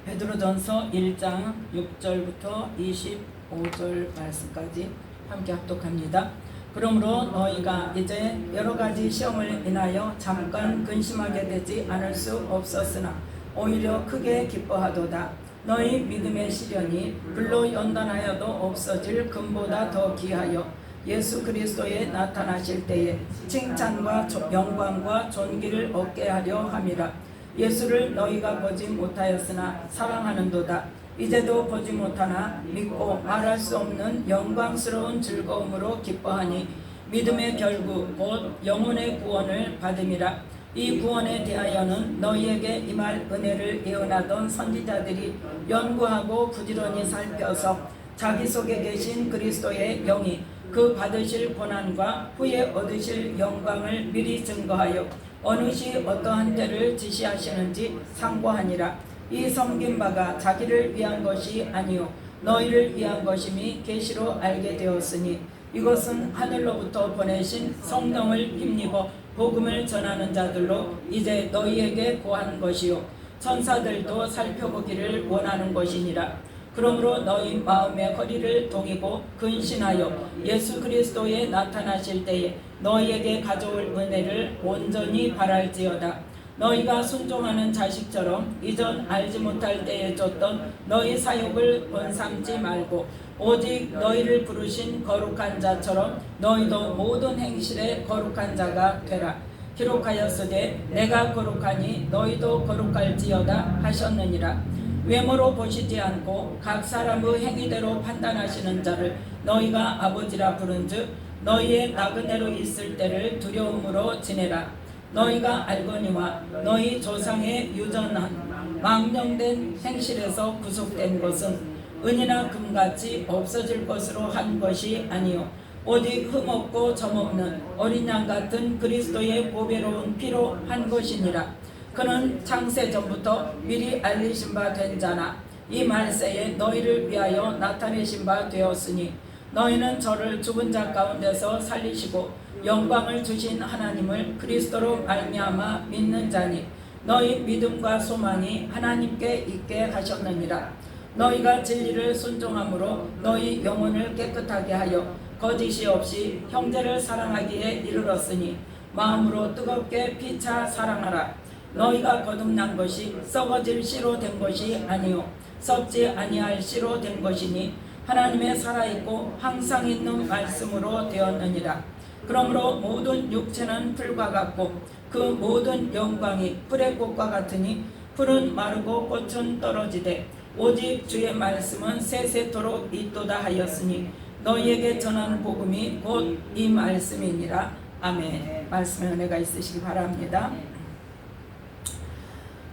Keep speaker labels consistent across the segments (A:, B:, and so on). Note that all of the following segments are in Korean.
A: 베드로전서 1장 6절부터 25절 말씀까지 함께 합독합니다. 그러므로 너희가 이제 여러 가지 시험을 인하여 잠깐 근심하게 되지 않을 수 없었으나 오히려 크게 기뻐하도다. 너희 믿음의 시련이 불로 연단하여도 없어질 금보다 더 귀하여 예수 그리스도에 나타나실 때에 칭찬과 영광과 존귀를 얻게 하려 함이라. 예수를 너희가 보지 못하였으나 사랑하는도다. 이제도 보지 못하나 믿고 말할 수 없는 영광스러운 즐거움으로 기뻐하니 믿음의 결국 곧 영혼의 구원을 받음이라. 이 구원에 대하여는 너희에게 임할 은혜를 예언하던 선지자들이 연구하고 부지런히 살펴서 자기 속에 계신 그리스도의 영이 그 받으실 고난과 후에 얻으실 영광을 미리 증거하여 어느 시 어떠한 때를 지시하시는지 상고하니라. 이 섬긴 바가 자기를 위한 것이 아니요 너희를 위한 것임이 계시로 알게 되었으니 이것은 하늘로부터 보내신 성령을 힘입어 복음을 전하는 자들로 이제 너희에게 고한 것이요 천사들도 살펴보기를 원하는 것이니라. 그러므로 너희 마음의 허리를 동이고 근신하여 예수 그리스도에 나타나실 때에 너희에게 가져올 은혜를 온전히 바랄지어다. 너희가 순종하는 자식처럼 이전 알지 못할 때에 줬던 너희 사욕을 번삼지 말고 오직 너희를 부르신 거룩한 자처럼 너희도 모든 행실에 거룩한 자가 되라. 기록하였으되 내가 거룩하니 너희도 거룩할지어다 하셨느니라. 외모로 보시지 않고 각 사람의 행위대로 판단하시는 자를 너희가 아버지라 부른즉 너희의 나그네로 있을 때를 두려움으로 지내라. 너희가 알거니와 너희 조상의 유전한 망령된 행실에서 구속된 것은 은이나 금같이 없어질 것으로 한 것이 아니요 오직 흠없고 점없는 어린 양 같은 그리스도의 보배로운 피로 한 것이니라. 그는 창세 전부터 미리 알리신 바 된 자나 이 말세에 너희를 위하여 나타내신 바 되었으니 너희는 저를 죽은 자 가운데서 살리시고 영광을 주신 하나님을 그리스도로 말미암아 믿는 자니 너희 믿음과 소망이 하나님께 있게 하셨느니라. 너희가 진리를 순종함으로 너희 영혼을 깨끗하게 하여 거짓이 없이 형제를 사랑하기에 이르렀으니 마음으로 뜨겁게 피차 사랑하라. 너희가 거듭난 것이 썩어질 씨로 된 것이 아니요 썩지 아니할 씨로 된 것이니 하나님의 살아있고 항상 있는 말씀으로 되었느니라. 그러므로 모든 육체는 풀과 같고 그 모든 영광이 풀의 꽃과 같으니 풀은 마르고 꽃은 떨어지되 오직 주의 말씀은 세세토록 있도다 하였으니 너희에게 전하는 복음이 곧 이 말씀이니라. 아멘. 말씀의 은혜가 있으시기 바랍니다.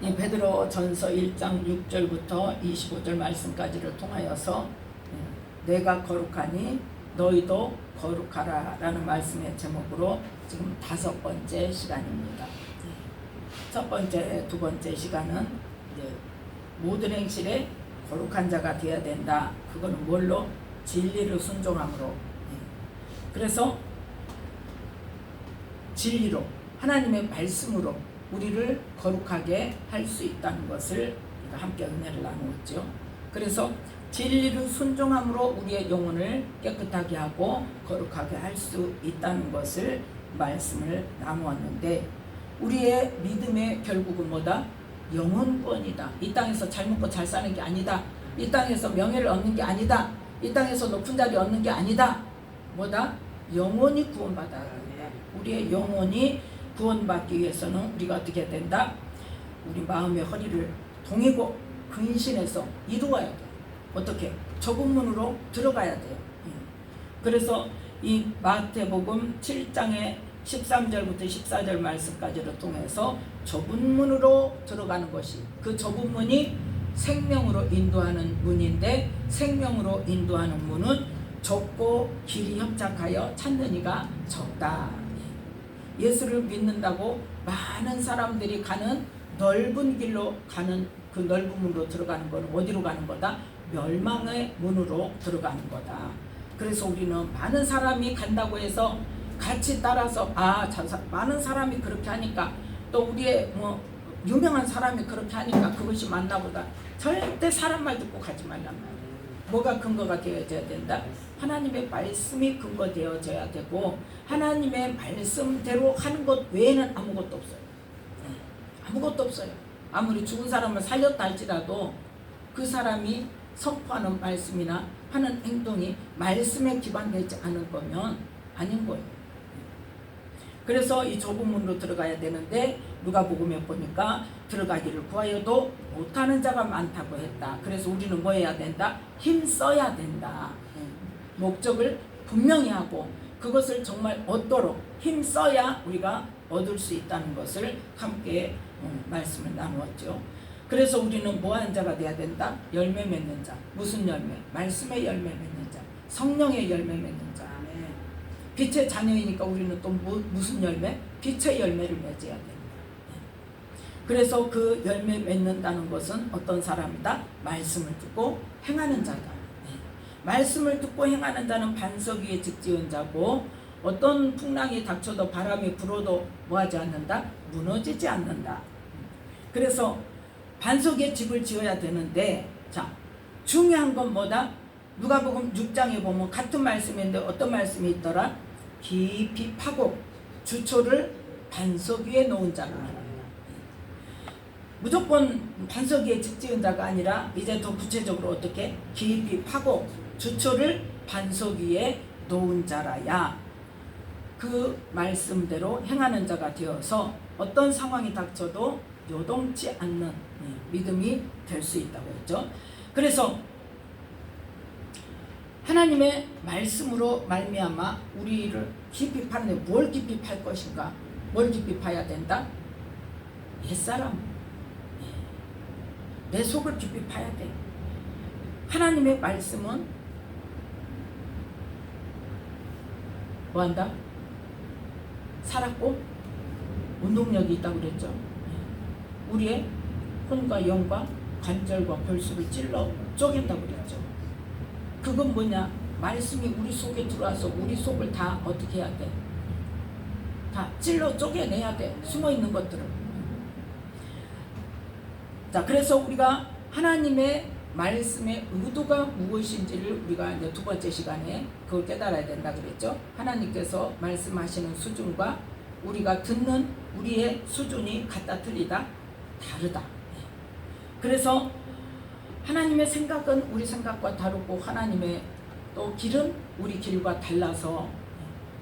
A: 이 베드로 전서 1장 6절부터 25절 말씀까지를 통하여서 내가 거룩하니 너희도 거룩하라 라는 말씀의 제목으로 지금 5번째 시간입니다. 첫 번째, 두 번째 시간은 모든 행실에 거룩한 자가 되어야 된다. 그거는 뭘로? 진리를 순종함으로. 그래서 진리로 하나님의 말씀으로 우리를 거룩하게 할 수 있다는 것을 함께 은혜를 나누었죠. 그래서 진리를 순종함으로 우리의 영혼을 깨끗하게 하고 거룩하게 할 수 있다는 것을 말씀을 나누었는데 우리의 믿음의 결국은 뭐다? 영혼권이다. 이 땅에서 잘 먹고 잘 사는 게 아니다. 이 땅에서 명예를 얻는 게 아니다. 이 땅에서 높은 자리 얻는 게 아니다. 뭐다? 영혼이 구원받아야 된다. 우리의 영혼이 구원받기 위해서는 우리가 어떻게 해야 된다? 우리 마음의 허리를 동이고 근신해서 이루어야 돼. 어떻게? 좁은 문으로 들어가야 돼요. 그래서 이 마태복음 7장의 13절부터 14절 말씀까지를 통해서 좁은 문으로 들어가는 것이 그 좁은 문이 생명으로 인도하는 문인데 생명으로 인도하는 문은 좁고 길이 협착하여 찾는 이가 적다. 예수를 믿는다고 많은 사람들이 가는 넓은 길로 가는 그 넓은 문으로 들어가는 것은 어디로 가는 거다? 멸망의 문으로 들어가는 거다. 그래서 우리는 많은 사람이 간다고 해서 같이 따라서 많은 사람이 그렇게 하니까 또 우리의 유명한 사람이 그렇게 하니까 그것이 맞나 보다. 절대 사람 말 듣고 가지 말란 말이에요. 뭐가 근거가 되어져야 된다? 하나님의 말씀이 근거되어져야 되고 하나님의 말씀대로 하는 것 외에는 아무것도 없어요. 아무것도 없어요. 아무리 죽은 사람을 살렸다 할지라도 그 사람이 선포하는 말씀이나 하는 행동이 말씀에 기반되지 않을 거면 아닌 거예요. 그래서 이 좁은 문으로 들어가야 되는데 누가복음에 보니까 들어가기를 구하여도 못하는 자가 많다고 했다. 그래서 우리는 뭐 해야 된다? 힘써야 된다. 목적을 분명히 하고 그것을 정말 얻도록 힘써야 우리가 얻을 수 있다는 것을 함께 말씀을 나누었죠. 그래서 우리는 뭐 하는 자가 돼야 된다? 열매 맺는 자. 무슨 열매? 말씀의 열매 맺는 자. 성령의 열매 맺는 자. 빛의 자녀이니까 우리는 또 무슨 열매? 빛의 열매를 맺어야 됩니다. 그래서 그 열매 맺는다는 것은 어떤 사람이다? 말씀을 듣고 행하는 자다. 말씀을 듣고 행하는 자는 반석 위에 집 지은 자고 어떤 풍랑이 닥쳐도 바람이 불어도 뭐하지 않는다? 무너지지 않는다. 그래서 반석 위에 집을 지어야 되는데 자 중요한 건 뭐다? 누가복음 6장에 보면 같은 말씀인데 어떤 말씀이 있더라? 깊이 파고 주초를 반석 위에 놓은 자라. 무조건 반석 위에 집 지은 자가 아니라 이제 더 구체적으로 어떻게? 깊이 파고 주초를 반석 위에 놓은 자라야 그 말씀대로 행하는 자가 되어서 어떤 상황이 닥쳐도 요동치 않는 믿음이 될 수 있다고 했죠. 그래서 하나님의 말씀으로 말미암아 우리를 깊이 파는데 뭘 깊이 팔 것인가? 뭘 깊이 파야 된다? 옛사람, 내 속을 깊이 파야 돼. 하나님의 말씀은 뭐한다? 살았고 운동력이 있다고 그랬죠. 우리의 혼과 영과 관절과 골수를 찔러 쪼갠다고 그랬죠. 그건 뭐냐? 말씀이 우리 속에 들어와서 우리 속을 다 어떻게 해야 돼? 다 찔러 쪼개내야 돼. 숨어있는 것들을. 자, 그래서 우리가 하나님의 말씀의 의도가 무엇인지를 우리가 이제 두 번째 시간에 그걸 깨달아야 된다 그랬죠. 하나님께서 말씀하시는 수준과 우리가 듣는 우리의 수준이 같다 틀리다 다르다. 그래서 하나님의 생각은 우리 생각과 다르고 하나님의 또 길은 우리 길과 달라서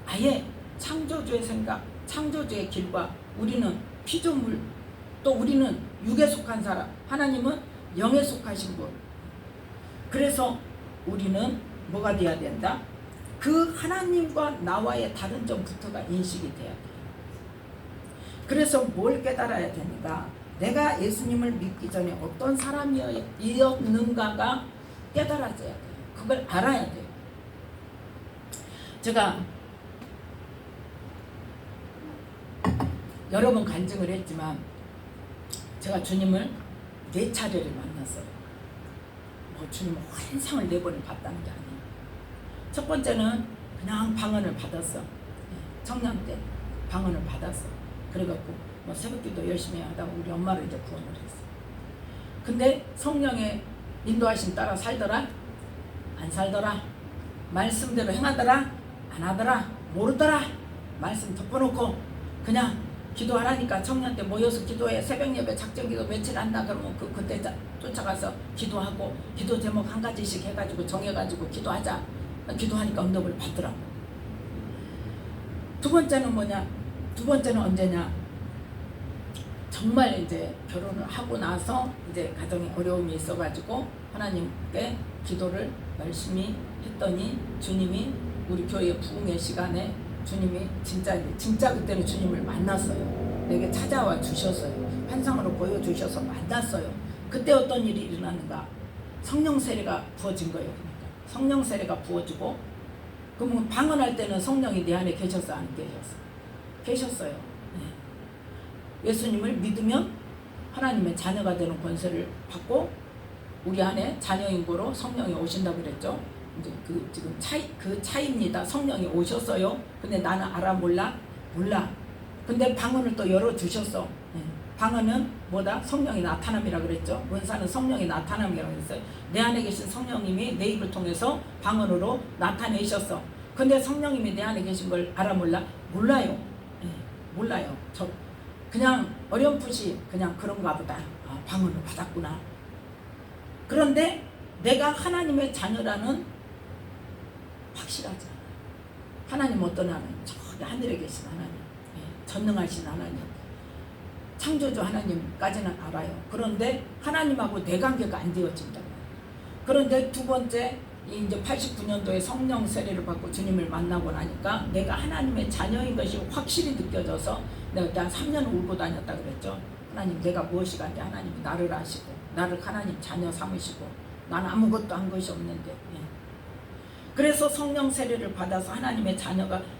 A: 아예 창조주의 생각, 창조주의 길과 우리는 피조물, 또 우리는 육에 속한 사람, 하나님은 영에 속하신 분. 그래서 우리는 뭐가 돼야 된다? 그 하나님과 나와의 다른 점부터가 인식이 돼야 돼요. 그래서 뭘 깨달아야 되는가? 내가 예수님을 믿기 전에 어떤 사람이었는가가 깨달아져야 돼요. 그걸 알아야 돼요. 제가 여러 번 간증을 했지만 제가 주님을 4차례를 만났어요. 뭐 주님은 환상을 4번을 봤다는 게 아니에요. 첫 번째는 그냥 방언을 받았어. 청년 때 방언을 받았어. 그래갖고 뭐 새벽기도 열심히 하다가 우리 엄마를 이제 구원을 했어. 근데 성령의 인도하심 따라 살더라? 안 살더라? 말씀대로 행하더라? 안 하더라? 모르더라? 말씀 덮어놓고 그냥 기도하라니까 청년 때 모여서 기도해. 새벽 예배 작정기도 며칠 한다 그러면 그때 쫓아가서 기도하고 기도 제목 한 가지씩 해가지고 정해가지고 기도하자. 기도하니까 응답을 받더라고. 두 번째는 뭐냐? 두 번째는 언제냐? 정말 이제 결혼을 하고 나서 이제 가정에 어려움이 있어가지고 하나님께 기도를 열심히 했더니 주님이 우리 교회 부흥의 시간에 주님이 진짜 그때는 주님을 만났어요. 내게 찾아와 주셨어요. 환상으로 보여주셔서 만났어요. 그때 어떤 일이 일어났는가? 성령 세례가 부어진 거예요. 그러니까 성령 세례가 부어지고 그러면 방언할 때는 성령이 내 안에 계셨어? 안 계셨어? 계셨어요. 네. 예수님을 믿으면 하나님의 자녀가 되는 권세를 받고 우리 안에 자녀인 거로 성령이 오신다고 그랬죠. 이제 지금 그 차이입니다. 성령이 오셨어요. 근데 나는 알아 몰라? 몰라. 근데 방언을 또 열어 주셨어. 네. 방언은 뭐다? 성령의 나타남이라 그랬죠. 은사는 성령의 나타남이라고 했어요. 내 안에 계신 성령님이 내 입을 통해서 방언으로 나타내셨어. 근데 성령님이 내 안에 계신 걸 알아 몰라? 몰라요. 예, 몰라요. 저 그냥 어렴풋이 그냥 그런가 보다. 아, 방언을 받았구나. 그런데 내가 하나님의 자녀라는 확실하지. 하나님 어떤 하나님? 저기 하늘에 계신 하나님, 전능하신 하나님, 창조주 하나님까지는 알아요. 그런데 하나님하고 내 관계가 안 되어진단 말이에요. 그런데 두 번째, 이제 89년도에 성령 세례를 받고 주님을 만나고 나니까 내가 하나님의 자녀인 것이 확실히 느껴져서 내가 3년을 울고 다녔다 그랬죠. 하나님, 내가 무엇이 간데 하나님이 나를 아시고 나를 하나님 자녀 삼으시고 나는 아무것도 한 것이 없는데. 그래서 성령 세례를 받아서 하나님의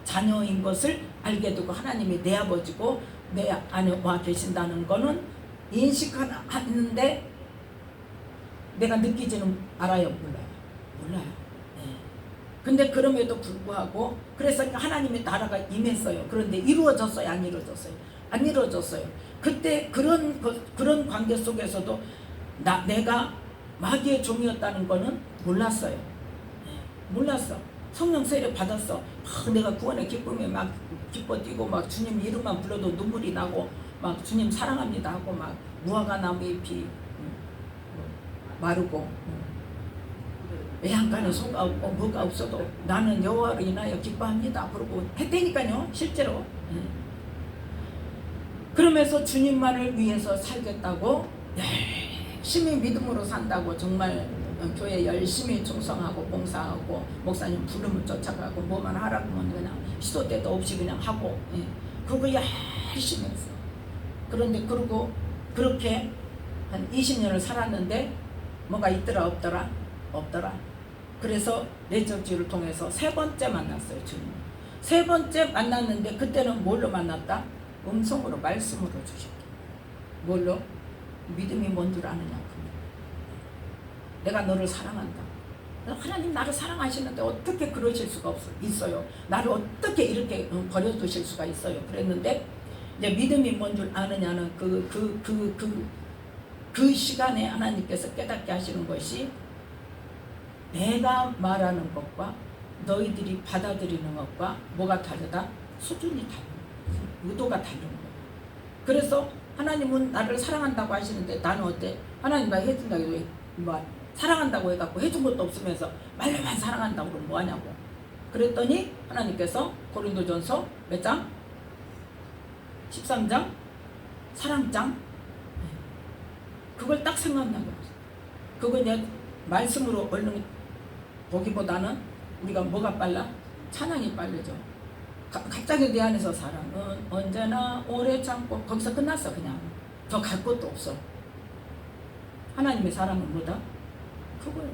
A: 자녀인 것을 알게 되고 하나님이 내 아버지고 내 안에 와 계신다는 거는 인식하는데 내가 느끼지는 알아요? 몰라요. 근데 그럼에도 불구하고 그래서 하나님의 나라가 임했어요. 그런데 이루어졌어요? 안 이루어졌어요? 안 이루어졌어요. 그때 그런 관계 속에서도 내가 마귀의 종이었다는 거는 몰랐어요. 몰랐어. 성령 세례 받았어. 내가 구원의 기쁨에 막 기뻐 뛰고 막 주님 이름만 불러도 눈물이 나고 막 주님 사랑합니다 하고 막 무화과 나무 잎이 마르고 외양간에 소가 없고 뭐가 없어도 나는 여호와를 인하여 기뻐합니다 그러고 했다니까요. 실제로. 그러면서 주님만을 위해서 살겠다고 열심히 믿음으로 산다고 정말 교회 열심히 충성하고 봉사하고 목사님 부름을 쫓아가고 뭐만 하라고 하면 그냥 시도 때도 없이 그냥 하고 그거 열심히 했어. 그런데 그러고 그렇게 한 20년을 살았는데 뭐가 있더라 없더라. 그래서 내적지를 통해서 세 번째 만났어요. 주님 세 번째 만났는데 그때는 뭘로 만났다? 음성으로 말씀으로 주셨다. 뭘로? 믿음이 뭔 줄 아느냐. 내가 너를 사랑한다. 하나님 나를 사랑하시는데 어떻게 그러실 수가 있어요. 나를 어떻게 이렇게 버려두실 수가 있어요. 그랬는데 이제 믿음이 뭔 줄 아느냐는 그 시간에 하나님께서 깨닫게 하시는 것이 내가 말하는 것과 너희들이 받아들이는 것과 뭐가 다르다? 수준이 다른 거예요. 의도가 다른 거예요. 그래서 하나님은 나를 사랑한다고 하시는데 나는 어때? 하나님 나 해준다고 해도 사랑한다고 해갖고 해준 것도 없으면서 말로만 사랑한다고 그러면 뭐하냐고. 그랬더니 하나님께서 고린도전서 몇 장? 13장? 사랑장? 그걸 딱 생각나게 했어요. 그거 내 말씀으로 얼른 보기보다는 우리가 뭐가 빨라? 찬양이 빠르죠. 갑자기 내 안에서 사랑은 언제나 오래 참고 거기서 끝났어. 그냥 더 갈 것도 없어. 하나님의 사랑은 뭐다? 그거예요.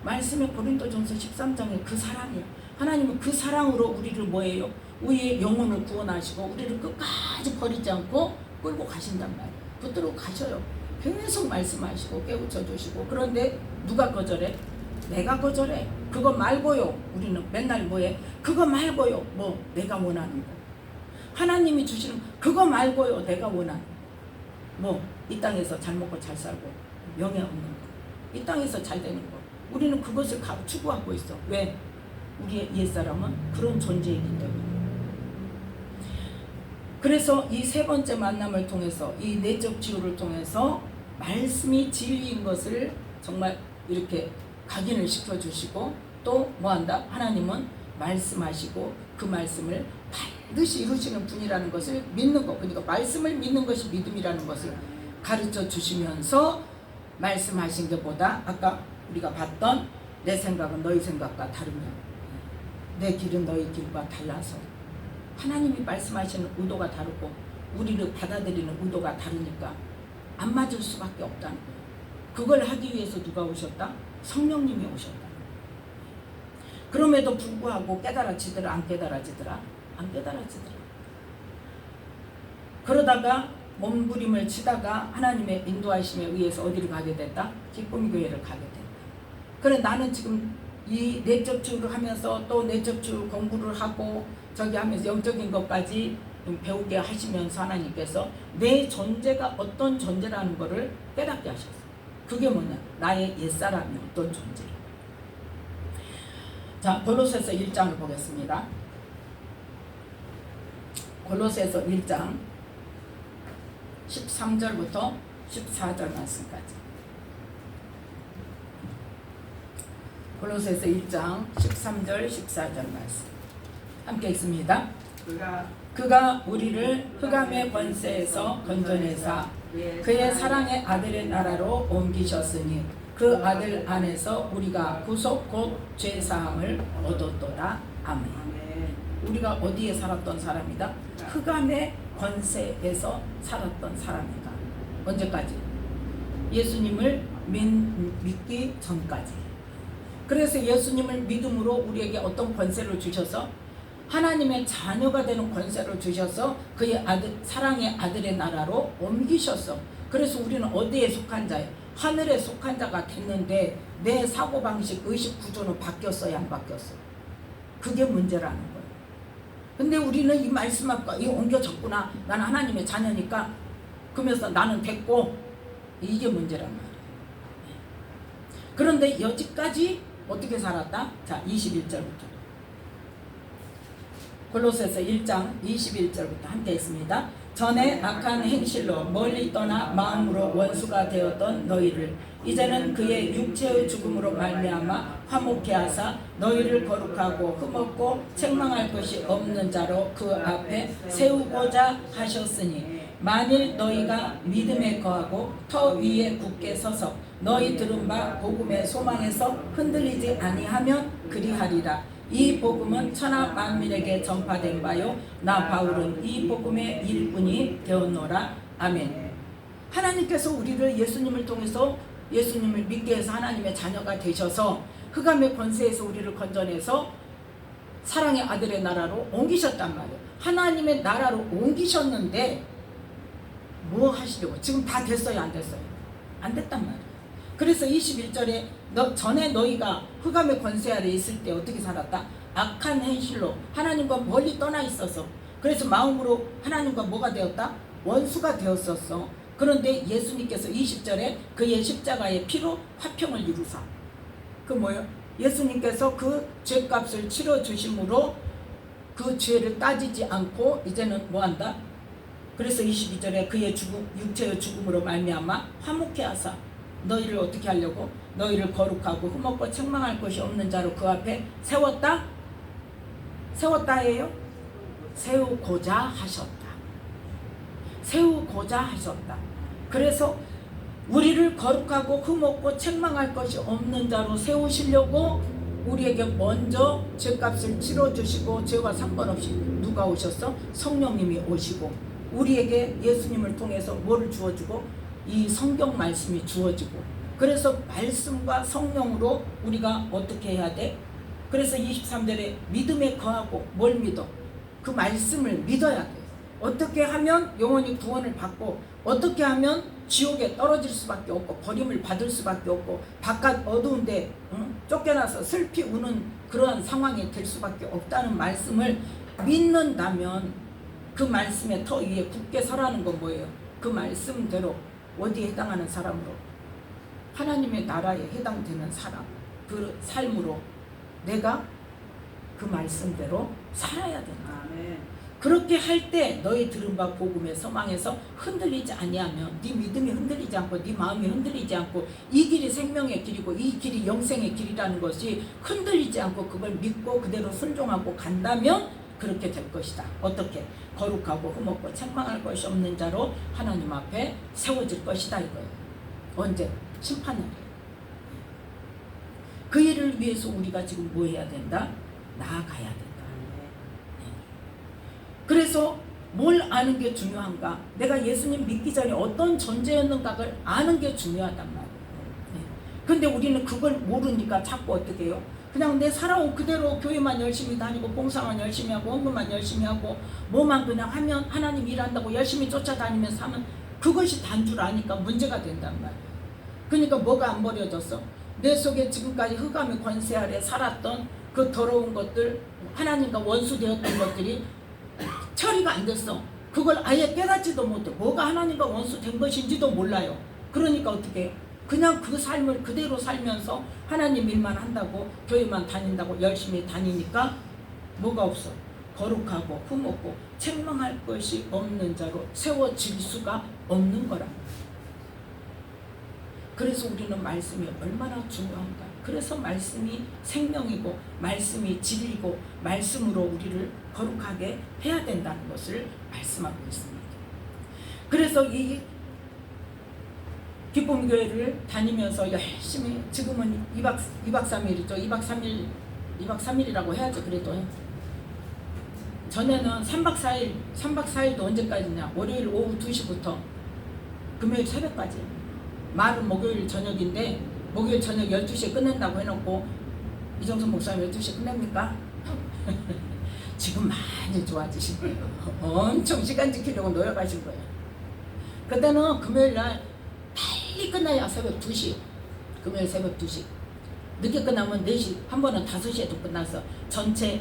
A: 말씀의 고린도전서 13장의 그 사랑이에요. 하나님은 그 사랑으로 우리를 뭐예요? 우리의 영혼을 구원하시고 우리를 끝까지 버리지 않고 끌고 가신단 말이에요. 붙들고 가셔요. 계속 말씀하시고 깨우쳐 주시고. 그런데 누가 거절해? 내가 거절해. 그거 말고요. 우리는 맨날 뭐해? 그거 말고요. 뭐 내가 원하는 거. 하나님이 주시는 그거 말고요. 내가 원하는 거. 뭐 이 땅에서 잘 먹고 잘 살고 명예 없는 거. 이 땅에서 잘 되는 거. 우리는 그것을 추구하고 있어. 왜? 우리의 옛사람은 그런 존재이기 때문에. 그래서 이 세 번째 만남을 통해서 이 내적 치유를 통해서 말씀이 진리인 것을 정말 이렇게 각인을 시켜주시고 또 뭐한다? 하나님은 말씀하시고 그 말씀을 반드시 이루시는 분이라는 것을 믿는 것. 그러니까 말씀을 믿는 것이 믿음이라는 것을 가르쳐 주시면서 말씀하신 것보다 아까 우리가 봤던 내 생각은 너희 생각과 다르며 내 길은 너희 길과 달라서 하나님이 말씀하시는 의도가 다르고 우리를 받아들이는 의도가 다르니까 안 맞을 수밖에 없다는 거예요. 그걸 하기 위해서 누가 오셨다? 성령님이 오셨다. 그럼에도 불구하고 깨달아지더라 안 깨달아지더라? 안 깨달아지더라. 그러다가 몸부림을 치다가 하나님의 인도하심에 의해서 어디를 가게 됐다? 기쁨 교회를 가게 됐다. 그래 나는 지금 이 내적 치유를 하면서 또 내적 치유 공부를 하고 저기 하면서 영적인 것까지 배우게 하시면서 하나님께서 내 존재가 어떤 존재라는 것을 깨닫게 하셨어요. 그게 뭐냐? 나의 옛사람이 어떤 존재. 자, 골로새서 1장을 보겠습니다. 골로새서 1장 13절부터 14절 말씀까지. 골로새서 1장 13절 14절 말씀 함께 읽습니다. 그가 우리를 흑암의 권세에서 건져내사 그의 사랑의 아들의 나라로 옮기셨으니 그 아들 안에서 우리가 구속 곧 죄사함을 얻었도다. 아멘. 우리가 어디에 살았던 사람이다? 흑암의 권세에서 살았던 사람이다. 언제까지? 예수님을 믿기 전까지. 그래서 예수님을 믿음으로 우리에게 어떤 권세를 주셔서 하나님의 자녀가 되는 권세를 주셔서 그의 아들, 사랑의 아들의 나라로 옮기셨어. 그래서 우리는 어디에 속한 자예요? 하늘에 속한 자가 됐는데 내 사고방식, 의식 구조는 바뀌었어요? 안 바뀌었어? 그게 문제라는 거예요. 근데 우리는 이 말씀 앞과 이 옮겨졌구나. 나는 하나님의 자녀니까 그러면서 나는 됐고, 이게 문제란 말이에요. 그런데 여지까지 어떻게 살았다? 자, 21절부터. 골로새서 1장 21절부터 함께 있습니다. 전에 악한 행실로 멀리 떠나 마음으로 원수가 되었던 너희를 이제는 그의 육체의 죽음으로 말미암아 화목케 하사 너희를 거룩하고 흠없고 책망할 것이 없는 자로 그 앞에 세우고자 하셨으니 만일 너희가 믿음에 거하고 터 위에 굳게 서서 너희 들은 바 복음의 소망에서 흔들리지 아니하면 그리하리라. 이 복음은 천하 만민에게 전파된 바요 나 바울은 이 복음의 일꾼이 되었노라. 아멘. 하나님께서 우리를 예수님을 통해서 예수님을 믿게 해서 하나님의 자녀가 되셔서 흑암의 권세에서 우리를 건져내서 사랑의 아들의 나라로 옮기셨단 말이에요. 하나님의 나라로 옮기셨는데 뭐 하시려고? 지금 다 됐어요? 안 됐어요? 안 됐단 말이에요. 그래서 21절에 전에 너희가 흑암의 권세 아래 있을 때 어떻게 살았다? 악한 행실로 하나님과 멀리 떠나 있어서 그래서 마음으로 하나님과 뭐가 되었다? 원수가 되었었어. 그런데 예수님께서 20절에 그의 십자가의 피로 화평을 이루사. 그 뭐예요? 예수님께서 그 죄값을 치러주심으로 그 죄를 따지지 않고 이제는 뭐한다? 그래서 22절에 그의 육체의 죽음으로 말미암아 화목케 하사 너희를 어떻게 하려고? 너희를 거룩하고 흠없고 책망할 것이 없는 자로 그 앞에 세웠다? 세웠다예요? 세우고자 하셨다. 세우고자 하셨다. 그래서 우리를 거룩하고 흠없고 책망할 것이 없는 자로 세우시려고 우리에게 먼저 죄값을 치러주시고 죄와 상관없이 누가 오셨어? 성령님이 오시고 우리에게 예수님을 통해서 뭐를 주어주고? 이 성경 말씀이 주어지고 그래서 말씀과 성령으로 우리가 어떻게 해야 돼? 그래서 23절에 믿음에 거하고 뭘 믿어? 그 말씀을 믿어야 돼. 어떻게 하면 영원히 구원을 받고 어떻게 하면 지옥에 떨어질 수밖에 없고 버림을 받을 수밖에 없고 바깥 어두운데 쫓겨나서 슬피 우는 그러한 상황이 될 수밖에 없다는 말씀을 믿는다면 그 말씀의 터 위에 굳게 서라는 건 뭐예요? 그 말씀대로 어디에 해당하는 사람으로 하나님의 나라에 해당되는 사람 그 삶으로 내가 그 말씀대로 살아야 된다. 그렇게 할 때 너희 들은 바 복음의 소망에서 흔들리지 아니하면 네 믿음이 흔들리지 않고 네 마음이 흔들리지 않고 이 길이 생명의 길이고 이 길이 영생의 길이라는 것이 흔들리지 않고 그걸 믿고 그대로 순종하고 간다면 그렇게 될 것이다. 어떻게? 거룩하고 흠없고 책망할 것이 없는 자로 하나님 앞에 세워질 것이다 이거예요. 언제? 심판날에. 그 일을 위해서 우리가 지금 뭐 해야 된다? 나아가야 된다. 그래서 뭘 아는 게 중요한가? 내가 예수님 믿기 전에 어떤 존재였는가를 아는 게 중요하단 말이에요. 근데 우리는 그걸 모르니까 자꾸 어떻게 해요? 그냥 내 살아온 그대로 교회만 열심히 다니고 봉사만 열심히 하고 헌금만 열심히 하고 뭐만 그냥 하면 하나님 일한다고 열심히 쫓아다니면서 하면 그것이 단 줄 아니까 문제가 된단 말이에요. 그러니까 뭐가 안 버려졌어? 내 속에 지금까지 흑암의 권세 아래 살았던 그 더러운 것들 하나님과 원수되었던 것들이 처리가 안 됐어. 그걸 아예 깨닫지도 못해. 뭐가 하나님과 원수 된 것인지도 몰라요. 그러니까 어떻게 그냥 그 삶을 그대로 살면서 하나님 일만 한다고 교회만 다닌다고 열심히 다니니까 뭐가 없어. 거룩하고 흠없고 책망할 것이 없는 자로 세워질 수가 없는 거라. 그래서 우리는 말씀이 얼마나 중요한가. 그래서 말씀이 생명이고 말씀이 진리고 말씀으로 우리를 거룩하게 해야 된다는 것을 말씀하고 있습니다. 그래서 이 기쁨교회를 다니면서 열심히 지금은 2박 3일이죠. 2박 3일이라고 해야죠. 그래도 전에는 3박 4일도 언제까지냐. 월요일 오후 2시부터 금요일 새벽까지. 말은 목요일 저녁인데 목요일 저녁 12시에 끝낸다고 해놓고 이정선 목사님 12시에 끝냅니까? 지금 많이 좋아지신 거예요. 엄청 시간 지키려고 노력하신 거예요. 그때는 금요일날 빨리 끝나야 새벽 2시. 금요일 새벽 2시. 늦게 끝나면 4시, 한 번은 5시에도 끝나서 전체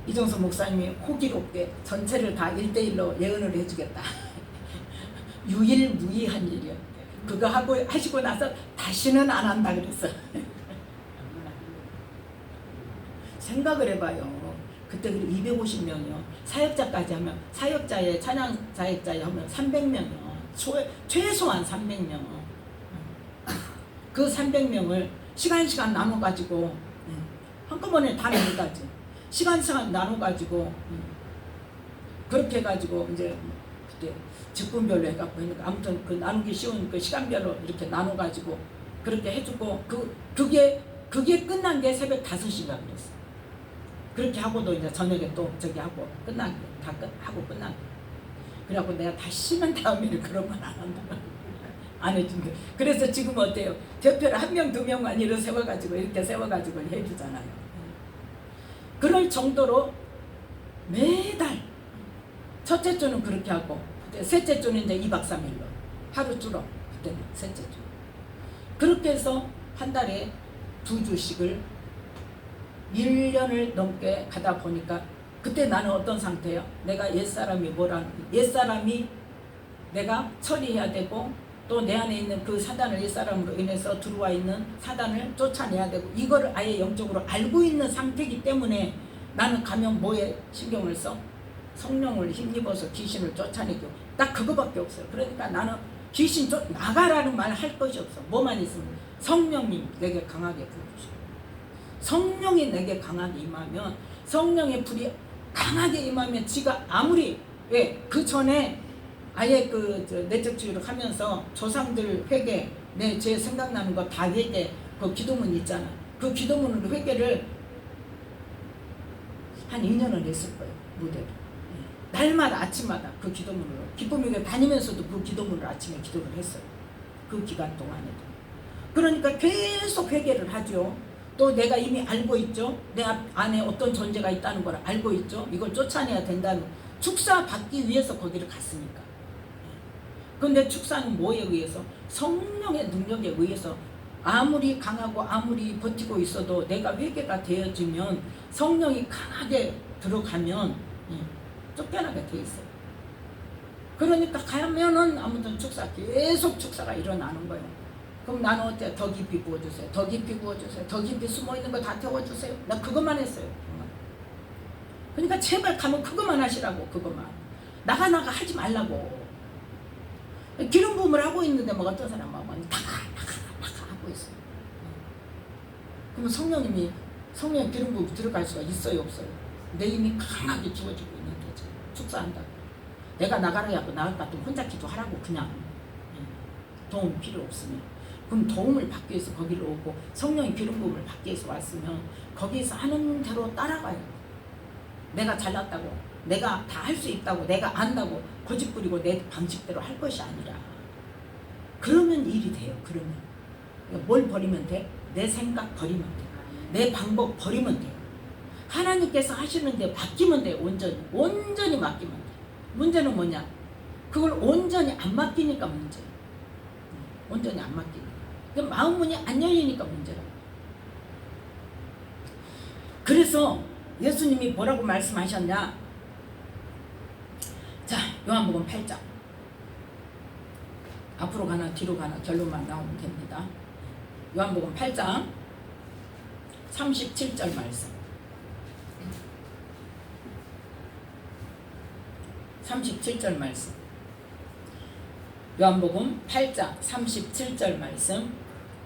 A: 이정선 목사님이 호기롭게 전체를 다 1대1로 예언을 해주겠다. 유일무이한 일이요. 그거 하시고 나서 다시는 안 한다 그랬어. 생각을 해봐요. 그때 250명이요. 사역자까지 하면 사역자의 찬양 사역자에 하면 300명이요. 최소한 300명. 그 300명을 시간 나눠가지고 한꺼번에 다 못하지. 시간 나눠가지고 그렇게 해가지고 이제 그때 직분별로 해갖고 하니까 아무튼 그 나누기 쉬운 그 시간별로 이렇게 나눠가지고 그렇게 해주고 그게 끝난 게 새벽 5시가 그랬어. 그렇게 하고도 이제 저녁에 또 저기 하고 끝난 게 다 하고 끝난 게. 그래갖고 내가 다시는 다음에는 그런 건 안 한다. 안 해준다. 그래서 지금 어때요? 대표를 1명 2명만 이렇게 세워가지고 해주잖아요. 그럴 정도로 매달 첫째 주는 그렇게 하고 셋째 주는 이제 2박 3일로 하루 줄어. 그때는 셋째 주. 그렇게 해서 한 달에 2주씩을 1년을 넘게 가다 보니까 그때 나는 어떤 상태예요? 내가 옛사람이 옛사람이 내가 처리해야 되고 또 내 안에 있는 그 사단을 옛사람으로 인해서 들어와 있는 사단을 쫓아내야 되고 이거를 아예 영적으로 알고 있는 상태이기 때문에 나는 가면 뭐에 신경을 써? 성령을 힘입어서 귀신을 쫓아내고 딱 그거밖에 없어요. 그러니까 나는 귀신 나가라는 말 할 것이 없어. 뭐만 있으면 성령님 내게 강하게 부어주시고 성령이 내게 강하게 임하면 성령의 불이 강하게 임하면 지가 아무리 왜 그 전에 아예 그 내적주의를 하면서 조상들 회개 내 죄 생각나는 거 다 회개 그 기도문 있잖아. 그 기도문으로 회개를 한 2년을 했을 거예요. 무대로. 날마다 아침마다 그 기도문으로 기쁨교회 다니면서도 그 기도문을 아침에 기도를 했어요. 그 기간 동안에도. 그러니까 계속 회개를 하죠. 또 내가 이미 알고 있죠. 내 안에 어떤 존재가 있다는 걸 알고 있죠. 이걸 쫓아내야 된다는 축사 받기 위해서 거기를 갔으니까. 그런데 축사는 뭐에 의해서? 성령의 능력에 의해서 아무리 강하고 아무리 버티고 있어도 내가 회개가 되어지면 성령이 강하게 들어가면 쫓겨나게 돼 있어요. 그러니까 가면은 아무튼 계속 축사가 일어나는 거예요. 그럼 나는 어때? 더 깊이 부어주세요. 더 깊이 부어주세요. 더 깊이 숨어있는 거 다 태워주세요. 나 그것만 했어요. 그러니까 제발 가면 그것만 하시라고. 그것만. 나가 하지 말라고. 기름 부음을 하고 있는데 뭐 어떤 사람은 나가 하고 있어요. 그러면 성령이 기름 부음이 들어갈 수가 있어요 없어요? 내 힘이 강하게 주어지고 있는 거죠. 축사한다고. 내가 나가라 하고 나갈 것 같으면 혼자 기도하라고 그냥. 도움 필요 없으면. 그럼 도움을 받기 위해서 거기를 오고 성령의 기름 부음을 받기 위해서 왔으면 거기에서 하는 대로 따라가요. 내가 잘났다고 내가 다 할 수 있다고 내가 안다고 고집 부리고 내 방식대로 할 것이 아니라 그러면 일이 돼요. 그러면 뭘 버리면 돼? 내 생각 버리면 돼. 내 방법 버리면 돼요. 하나님께서 하시는데 맡기면 돼요. 온전히 맡기면 돼. 문제는 뭐냐? 그걸 온전히 안 맡기니까 문제예요. 온전히 안 맡기니까. 마음 문이 안 열리니까 문제라고. 그래서 예수님이 뭐라고 말씀하셨냐? 요한복음 8장. 앞으로 가나 뒤로 가나 결론만 나오면 됩니다. 요한복음 8장 37절 말씀. 37절 말씀. 요한복음 8장 37절 말씀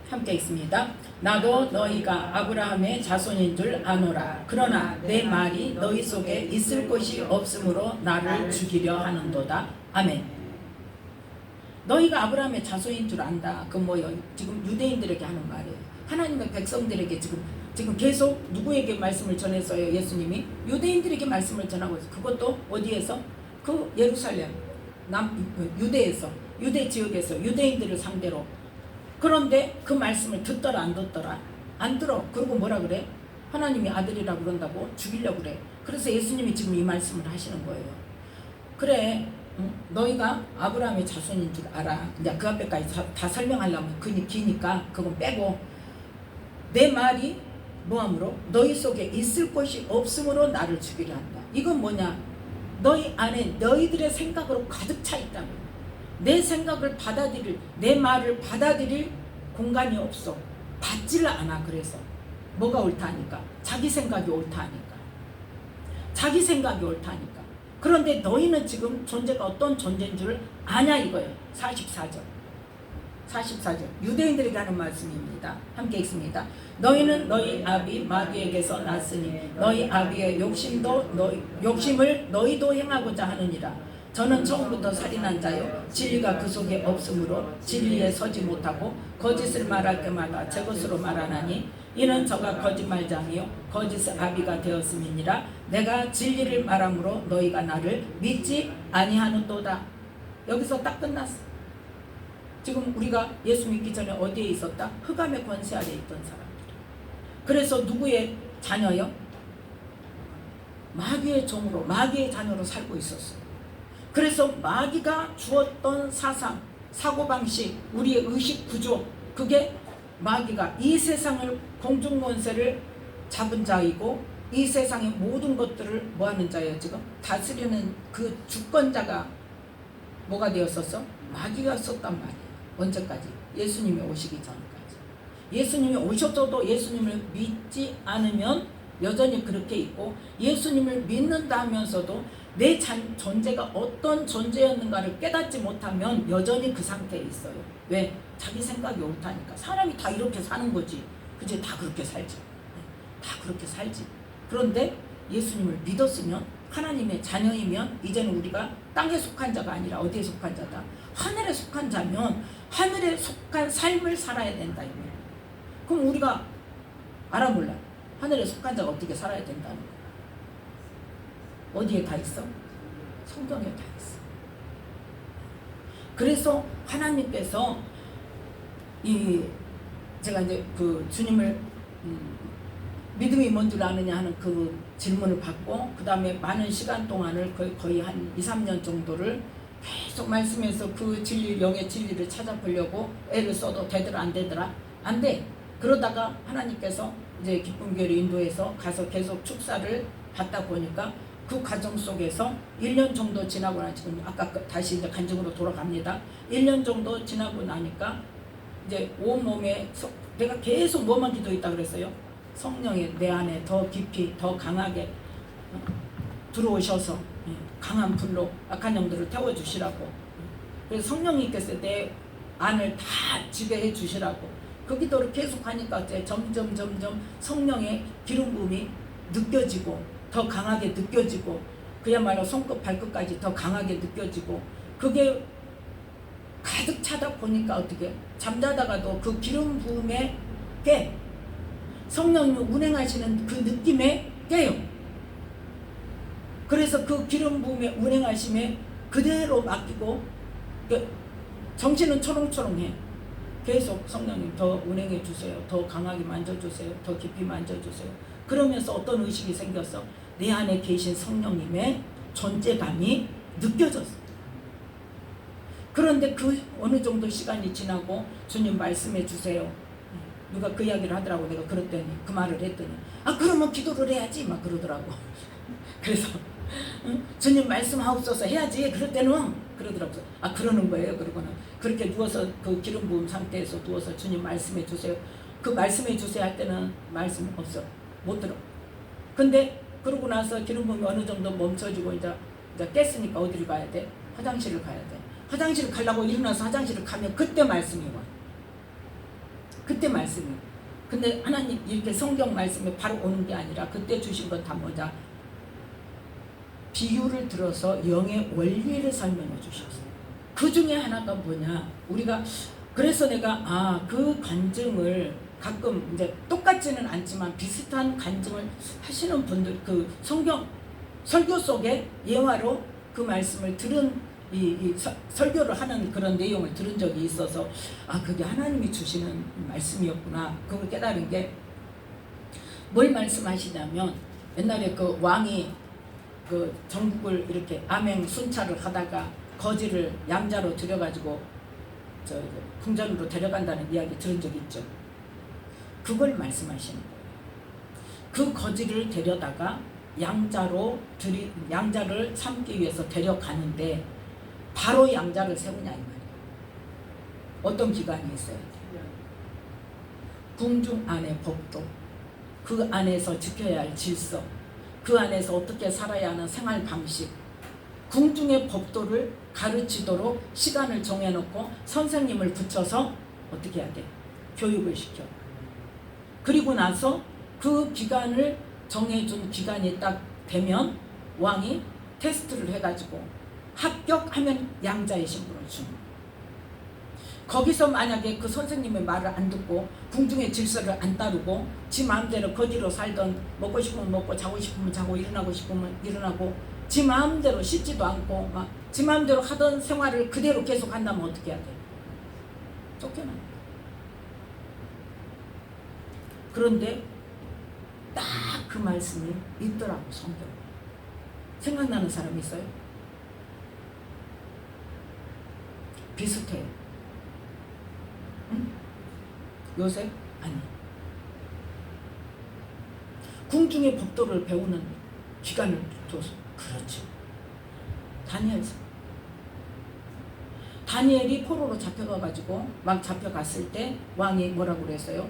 A: 함께 있습니다. 나도 너희가 아브라함의 자손인 줄 아노라. 그러나 내 말이 너희 속에 있을 곳이 없으므로 나를 죽이려 하는도다. 아멘. 너희가 아브라함의 자손인 줄 안다. 그 뭐요? 지금 유대인들에게 하는 말이에요. 하나님의 백성들에게 지금 계속 누구에게 말씀을 전했어요? 예수님이 유대인들에게 말씀을 전하고 있어요. 그것도 어디에서? 그 예루살렘 유대에서, 유대 지역에서 유대인들을 상대로. 그런데 그 말씀을 듣더라 안 듣더라? 안 들어. 그리고 뭐라 그래? 하나님이 아들이라 그런다고 죽이려고 그래. 그래서 예수님이 지금 이 말씀을 하시는 거예요. 그래, 너희가 아브라함의 자손인 줄 알아. 이제 그 앞에까지 다 설명하려면 기니까 그건 빼고, 내 말이 뭐함으로? 너희 속에 있을 곳이 없으므로 나를 죽이려 한다. 이건 뭐냐? 너희 안에 너희들의 생각으로 가득 차 있다면, 내 생각을 받아들일, 내 말을 받아들일 공간이 없어. 받지를 않아. 그래서 뭐가 옳다 하니까? 자기 생각이 옳다 하니까. 자기 생각이 옳다 하니까. 그런데 너희는 지금 존재가 어떤 존재인 줄 아냐 이거예요. 44절 유대인들에게 하는 말씀입니다. 함께 읽습니다. 너희는 너희 아비 마귀에게서 났으니 너희 아비의 욕심을 너희도 행하고자 하느니라. 저는 처음부터 살인한 자요 진리가 그 속에 없으므로 진리에 서지 못하고 거짓을 말할 때마다 제 것으로 말하나니 이는 저가 거짓말장이요 거짓의 아비가 되었음이니라. 내가 진리를 말함으로 너희가 나를 믿지 아니하는도다. 여기서 딱 끝났어. 지금 우리가 예수 믿기 전에 어디에 있었다? 흑암의 권세 아래 있던 사람들. 그래서 누구의 자녀요? 마귀의 종으로, 마귀의 자녀로 살고 있었어요. 그래서 마귀가 주었던 사상, 사고방식, 우리의 의식 구조, 그게 마귀가 이 세상을 공중권세를 잡은 자이고 이 세상의 모든 것들을 뭐하는 자예요? 지금 다스리는 그 주권자가 뭐가 되었었어? 마귀가 썼단 말이에요. 언제까지? 예수님이 오시기 전까지. 예수님이 오셔도 예수님을 믿지 않으면 여전히 그렇게 있고, 예수님을 믿는다 하면서도 내 존재가 어떤 존재였는가를 깨닫지 못하면 여전히 그 상태에 있어요. 왜? 자기 생각이 옳다니까. 사람이 다 이렇게 사는 거지. 그치? 다 그렇게 살지. 다 그렇게 살지. 그런데 예수님을 믿었으면, 하나님의 자녀이면 이제는 우리가 땅에 속한 자가 아니라 어디에 속한 자다? 하늘에 속한 자면 하늘에 속한 삶을 살아야 된다. 그럼 우리가 알아 몰라? 하늘에 속한 자가 어떻게 살아야 된다는 거야. 어디에 다 있어? 성경에 다 있어. 그래서 하나님께서 제가 이제 그 주님을 믿음이 뭔 줄 아느냐 하는 그 질문을 받고, 그 다음에 많은 시간 동안을 거의 한 2-3년 정도를 계속 말씀해서 그 진리, 영의 진리를 찾아보려고 애를 써도 되더라 안 되더라? 안 돼. 그러다가 하나님께서 이제 기쁨교회를 인도해서 가서 계속 축사를 받다 보니까 그 과정 속에서 1년 정도 지나고 나 지금 아까 다시 이제 간증으로 돌아갑니다. 1년 정도 지나고 나니까 이제 온몸에 내가 계속 뭐만 기도했다 그랬어요? 성령이 내 안에 더 깊이 더 강하게 들어오셔서 강한 불로 악한 영들을 태워주시라고. 그래서 성령님께서 내 안을 다 지배해 주시라고 그 기도를 계속 하니까 이제 점점 성령의 기름 부음이 느껴지고 더 강하게 느껴지고, 그야말로 손끝 발끝까지 더 강하게 느껴지고, 그게 가득 차다 보니까 어떻게 잠자다가도 그 기름 부음에 깨, 성령님이 운행하시는 그 느낌에 깨요. 그래서 그 기름 부음에 운행하심에 그대로 맡기고, 정신은 초롱초롱해. 계속 성령님 더 운행해 주세요. 더 강하게 만져주세요. 더 깊이 만져주세요. 그러면서 어떤 의식이 생겼어? 내 안에 계신 성령님의 존재감이 느껴졌어. 그런데 그 어느 정도 시간이 지나고 주님 말씀해 주세요. 누가 그 이야기를 하더라고. 내가 그랬더니 그 말을 했더니 그러면 기도를 해야지 막 그러더라고. 그래서 응? 주님 말씀하옵소서 해야지. 그럴 때는 그러더라고요. 아 그러는 거예요. 그러고는 그렇게 누워서 그 기름 부은 상태에서 누워서 주님 말씀해 주세요. 그 말씀해 주세요 할 때는 말씀 없어. 못 들어. 근데 그러고 나서 기름 부음이 어느 정도 멈춰지고 이제 깼으니까 어디를 가야 돼? 화장실을 가야 돼. 화장실을 가려고 일어나서 화장실을 가면 그때 말씀이 와. 그때 말씀이. 근데 하나님 이렇게 성경 말씀이 바로 오는 게 아니라 그때 주신 건 다 뭐냐? 비유를 들어서 영의 원리를 설명해 주셨어요. 그 중에 하나가 뭐냐? 우리가 그래서 내가 그 간증을 가끔 이제 똑같지는 않지만 비슷한 간증을 하시는 분들 그 성경 설교 속에 예화로 그 말씀을 들은 설교를 하는 그런 내용을 들은 적이 있어서 그게 하나님이 주시는 말씀이었구나. 그걸 깨달은 게 뭘 말씀하시냐면 옛날에 그 왕이 그 전국을 이렇게 암행 순찰을 하다가 거지를 양자로 들여가지고 궁전으로 데려간다는 이야기 들은 적 있죠. 그걸 말씀하시는 거예요. 그 거지를 데려다가 양자를 삼기 위해서 데려가는데 바로 양자를 세우냐 이 말이에요. 어떤 기간이 있어야 돼요. 궁중 안의 법도, 그 안에서 지켜야 할 질서, 그 안에서 어떻게 살아야 하는 생활 방식, 궁중의 법도를 가르치도록 시간을 정해놓고 선생님을 붙여서 어떻게 해야 돼? 교육을 시켜. 그리고 나서 그 기간을 정해준 기간이 딱 되면 왕이 테스트를 해가지고 합격하면 양자의 신분을 주는 거예요. 거기서 만약에 그 선생님의 말을 안 듣고 궁중의 질서를 안 따르고 지 마음대로 거지로 살던 먹고 싶으면 먹고 자고 싶으면 자고 일어나고 싶으면 일어나고 지 마음대로 씻지도 않고 막 지 마음대로 하던 생활을 그대로 계속 한다면 어떻게 해야 돼? 쫓겨나. 그런데 딱 그 말씀이 있더라고 성경. 생각나는 사람 있어요? 비슷해요. 응? 요셉? 아니. 궁중의 법도를 배우는 기간을 둬서. 그렇지. 다니엘이 포로로 잡혀가가지고 막 잡혀갔을 때 왕이 뭐라고 그랬어요?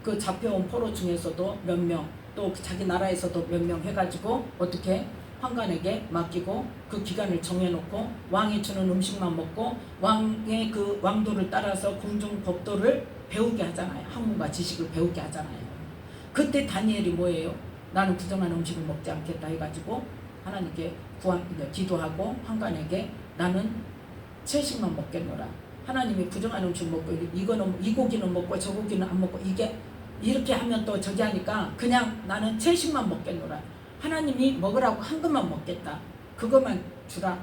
A: 그 잡혀온 포로 중에서도 몇 명, 또 자기 나라에서도 몇 명 해가지고 어떻게 황관에게 맡기고 그 기간을 정해놓고 왕이 주는 음식만 먹고 왕의 그 왕도를 따라서 궁중 법도를 배우게 하잖아요. 학문과 지식을 배우게 하잖아요. 그때 다니엘이 뭐예요? 나는 부정한 음식을 먹지 않겠다 해가지고 하나님께 기도하고 황관에게 나는 채식만 먹겠노라. 하나님이 부정한 음식 먹고 이거는 이 고기는 먹고 저 고기는 안 먹고 이게 이렇게 하면 또 저기 하니까 그냥 나는 채식만 먹겠노라. 하나님이 먹으라고 한 것만 먹겠다. 그것만 주라.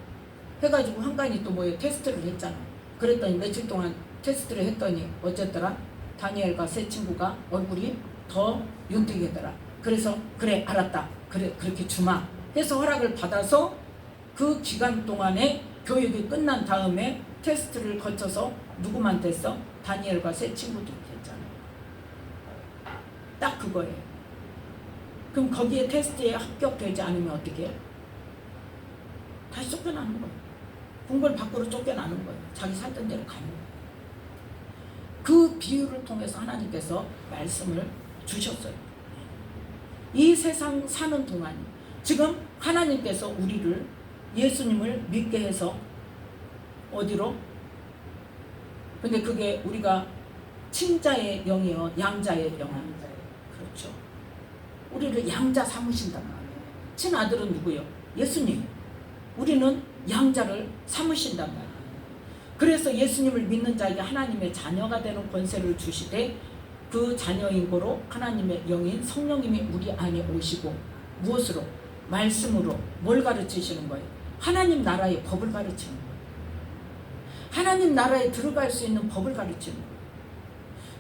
A: 해가지고 황관이 또 뭐예요? 테스트를 했잖아. 그랬더니 며칠 동안 테스트를 했더니 어쨌더라? 다니엘과 세 친구가 얼굴이 더 윤택이더라. 그래서 그래 알았다. 그래 그렇게 주마. 해서 허락을 받아서 그 기간 동안에 교육이 끝난 다음에 테스트를 거쳐서 누구만 됐어? 다니엘과 세 친구들이 됐잖아요. 딱 그거예요. 그럼 거기에 테스트에 합격되지 않으면 어떻게 해요? 다시 쫓겨나는 거예요. 궁궐 밖으로 쫓겨나는 거예요. 자기 살던 대로 가는 거예요. 그 비유를 통해서 하나님께서 말씀을 주셨어요. 이 세상 사는 동안 지금 하나님께서 우리를 예수님을 믿게 해서 어디로? 근데 그게 우리가 친자의 영이요 양자의 영. 그렇죠. 우리를 양자 삼으신단 말이에요. 친아들은 누구요? 예수님. 우리는 양자를 삼으신단 말이에요. 그래서 예수님을 믿는 자에게 하나님의 자녀가 되는 권세를 주시되 그 자녀인 거로 하나님의 영인 성령님이 우리 안에 오시고 무엇으로? 말씀으로 뭘 가르치시는 거예요? 하나님 나라의 법을 가르치는 거예요. 하나님 나라에 들어갈 수 있는 법을 가르치는 거예요.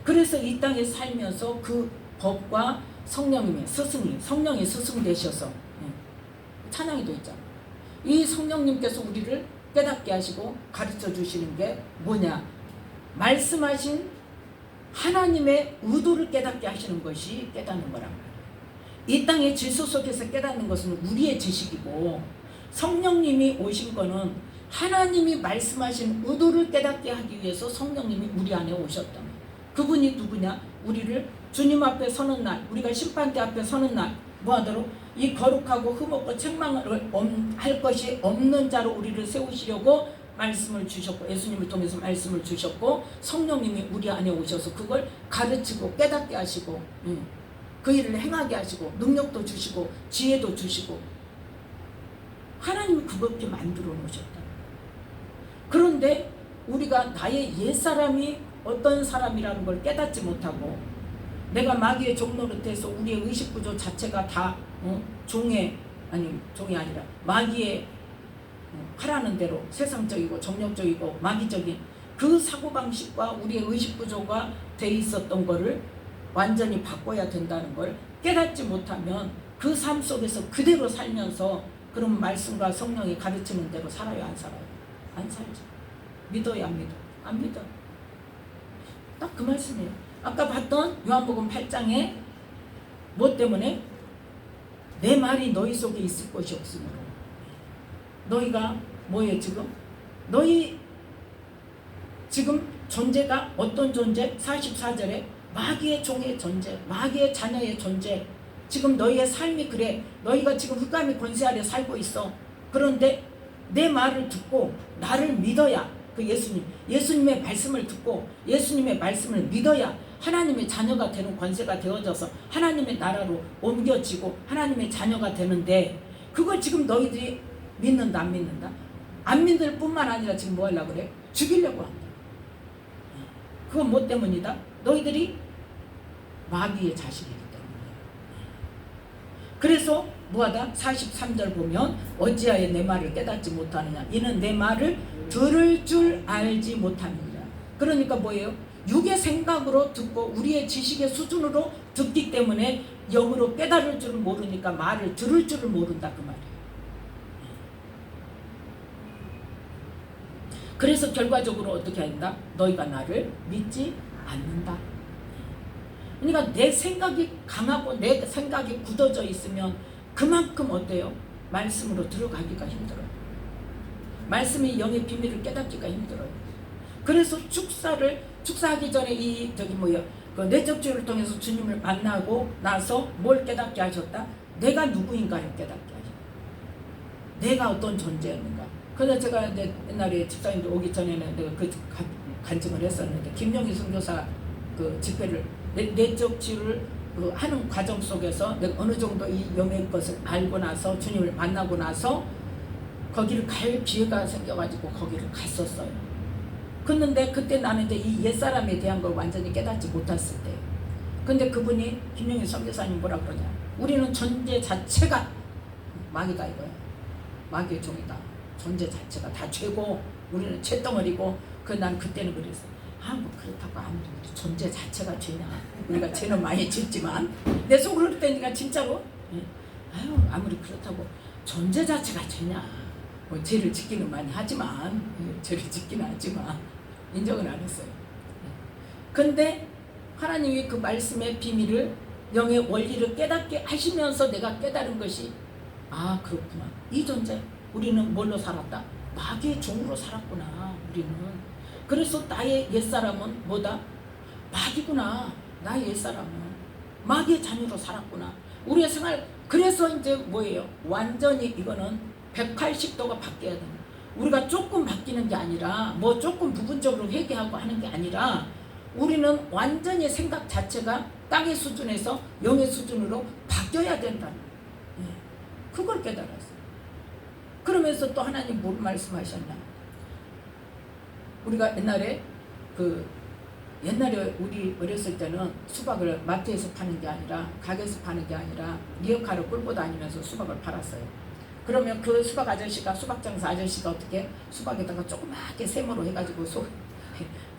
A: 그래서 이 땅에 살면서 그 법과 성령님의 스승이 성령의 스승 되셔서 찬양이도 있잖아요. 이 성령님께서 우리를 깨닫게 하시고 가르쳐 주시는 게 뭐냐? 말씀하신 하나님의 의도를 깨닫게 하시는 것이 깨닫는 거란 말이에요. 이 땅의 질서 속에서 깨닫는 것은 우리의 지식이고 성령님이 오신 거는 하나님이 말씀하신 의도를 깨닫게 하기 위해서 성령님이 우리 안에 오셨다. 그분이 누구냐? 우리를 주님 앞에 서는 날, 우리가 심판대 앞에 서는 날 뭐하도록 이 거룩하고 흠없고 책망을 할 것이 없는 자로 우리를 세우시려고 말씀을 주셨고, 예수님을 통해서 말씀을 주셨고, 성령님이 우리 안에 오셔서 그걸 가르치고 깨닫게 하시고, 그 일을 행하게 하시고, 능력도 주시고 지혜도 주시고, 하나님이 그렇게 만들어 놓으셨다. 그런데 우리가 나의 옛사람이 어떤 사람이라는 걸 깨닫지 못하고, 내가 마귀의 종노릇해서 우리의 의식구조 자체가 다 종이 아니라 마귀의 하라는 대로 세상적이고 정력적이고 마귀적인 그 사고방식과 우리의 의식구조가 돼 있었던 거를 완전히 바꿔야 된다는 걸 깨닫지 못하면 그 삶 속에서 그대로 살면서 그런 말씀과 성령이 가르치는 대로 살아요? 안 살아요? 안 살죠. 믿어요? 안 믿어? 안 믿어. 딱 그 말씀이에요. 아까 봤던 요한복음 8장에 뭐 때문에? 내 말이 너희 속에 있을 것이 없으므로. 너희가 뭐예요 지금? 너희 지금 존재가 어떤 존재? 44절에 마귀의 종의 존재, 마귀의 자녀의 존재. 지금 너희의 삶이 그래. 너희가 지금 흑암의 권세 아래 살고 있어. 그런데 내 말을 듣고 나를 믿어야, 그 예수님의 말씀을 듣고 예수님의 말씀을 믿어야 하나님의 자녀가 되는 권세가 되어져서 하나님의 나라로 옮겨지고 하나님의 자녀가 되는데, 그걸 지금 너희들이 믿는다 안 믿는다? 안 믿을 뿐만 아니라 지금 뭐 하려고 그래? 죽이려고 한다. 그건 뭐 때문이다? 너희들이 마귀의 자식이기 때문에. 그래서 뭐하다? 43절 보면 어찌하여 내 말을 깨닫지 못하느냐, 이는 내 말을 들을 줄 알지 못하느니라. 그러니까 뭐예요? 육의 생각으로 듣고 우리의 지식의 수준으로 듣기 때문에 영으로 깨달을 줄 모르니까 말을 들을 줄을 모른다 그 말이에요. 그래서 결과적으로 어떻게 한다? 너희가 나를 믿지 않는다. 그러니까 내 생각이 강하고 내 생각이 굳어져 있으면 그만큼 어때요? 말씀으로 들어가기가 힘들어요. 말씀이 영의 비밀을 깨닫기가 힘들어요. 그래서 축사하기 전에 그 내적주의를 통해서 주님을 만나고 나서 뭘 깨닫게 하셨다? 내가 누구인가를 깨닫게 하셨다. 내가 어떤 존재였는가. 그래서 제가 이제 옛날에 집사님들 오기 전에는 내가 그 간증을 했었는데, 김영희 선교사 그 집회를 내적 치유를 하는 과정 속에서 내가 어느 정도 이 영의 것을 알고 나서 주님을 만나고 나서 거기를 갈 기회가 생겨가지고 거기를 갔었어요. 그런데 그때 나는 이제 이 옛사람에 대한 걸 완전히 깨닫지 못했을 때, 근데 그분이 김영희 선교사님 뭐라 그러냐, 우리는 존재 자체가 마귀다 이거야. 마귀의 종이다. 존재 자체가 다 죄고 우리는 죄덩어리고. 난 그때는 그랬어. 뭐 그렇다고 아무리 존재 자체가 죄냐, 우리가 죄는 많이 짓지만 내 속으로 그랬다니까 진짜로. 아무리 그렇다고 존재 자체가 죄냐, 뭐 죄를 짓기는 많이 하지만, 죄를 짓기는 하지만 인정을 안 했어요. 근데 하나님이 그 말씀의 비밀을, 영의 원리를 깨닫게 하시면서 내가 깨달은 것이, 그렇구나, 이 존재, 우리는 뭘로 살았다? 마귀의 종으로 살았구나 우리는. 그래서 나의 옛사람은 뭐다? 마귀구나. 나의 옛사람은 마귀의 자녀로 살았구나. 우리의 생활, 그래서 이제 뭐예요? 완전히 이거는 180도가 바뀌어야 됩니다. 우리가 조금 바뀌는 게 아니라, 뭐 조금 부분적으로 회개하고 하는 게 아니라, 우리는 완전히 생각 자체가 땅의 수준에서 영의 수준으로 바뀌어야 된다는 거예요. 그걸 깨달았어요. 그러면서 또 하나님 뭘 말씀하셨나? 우리가 옛날에 우리 어렸을 때는 수박을 마트에서 파는 게 아니라, 가게에서 파는 게 아니라 리어카를 끌고 다니면서 수박을 팔았어요. 그러면 그 수박 아저씨가, 수박장사 아저씨가 어떻게 수박에다가 조그맣게 세모로 해가지고